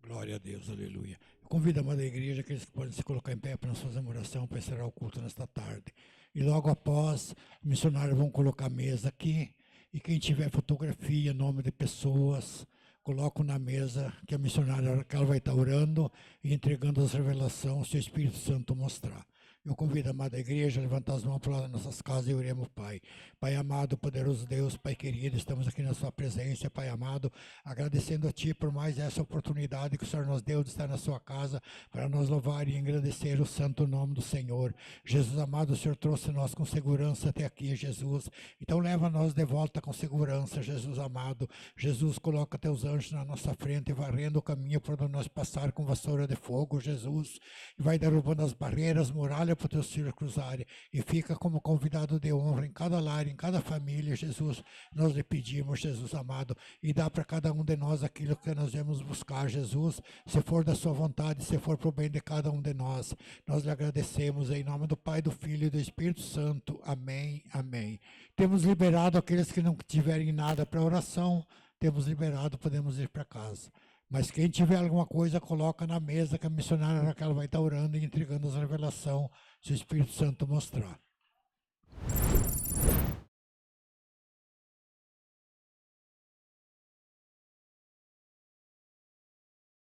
Glória a Deus, aleluia. Eu convido a amada igreja que eles podem se colocar em pé para nós fazermos uma oração para encerrar o culto nesta tarde. E logo após, os missionários vão colocar a mesa aqui. E quem tiver fotografia, nome de pessoas, coloco na mesa que a missionária que ela vai estar orando e entregando as revelações, se o Espírito Santo mostrar. Eu convido a amada igreja a levantar as mãos para lá nas nossas casas e oremos, Pai. Pai amado, poderoso Deus, Pai querido, estamos aqui na sua presença, Pai amado, agradecendo a Ti por mais essa oportunidade que o Senhor nos deu de estar na sua casa, para nos louvar e engrandecer o santo nome do Senhor. Jesus amado, o Senhor trouxe nós com segurança até aqui, Jesus. Então leva nós de volta com segurança, Jesus amado. Jesus, coloca Teus anjos na nossa frente, varrendo o caminho por onde nós passar com vassoura de fogo, Jesus. E vai derrubando as barreiras, muralhas, glória para os teus filhos cruzarem. E fica como convidado de honra em cada lar, em cada família, Jesus. Nós lhe pedimos, Jesus amado, e dá para cada um de nós aquilo que nós vamos buscar, Jesus. Se for da sua vontade, se for para o bem de cada um de nós. Nós lhe agradecemos em nome do Pai, do Filho e do Espírito Santo. Amém, amém. Temos liberado aqueles que não tiverem nada para oração. Temos liberado, podemos ir para casa. Mas quem tiver alguma coisa, coloca na mesa que a missionária Raquel vai estar orando e entregando as revelações, se o Espírito Santo mostrar.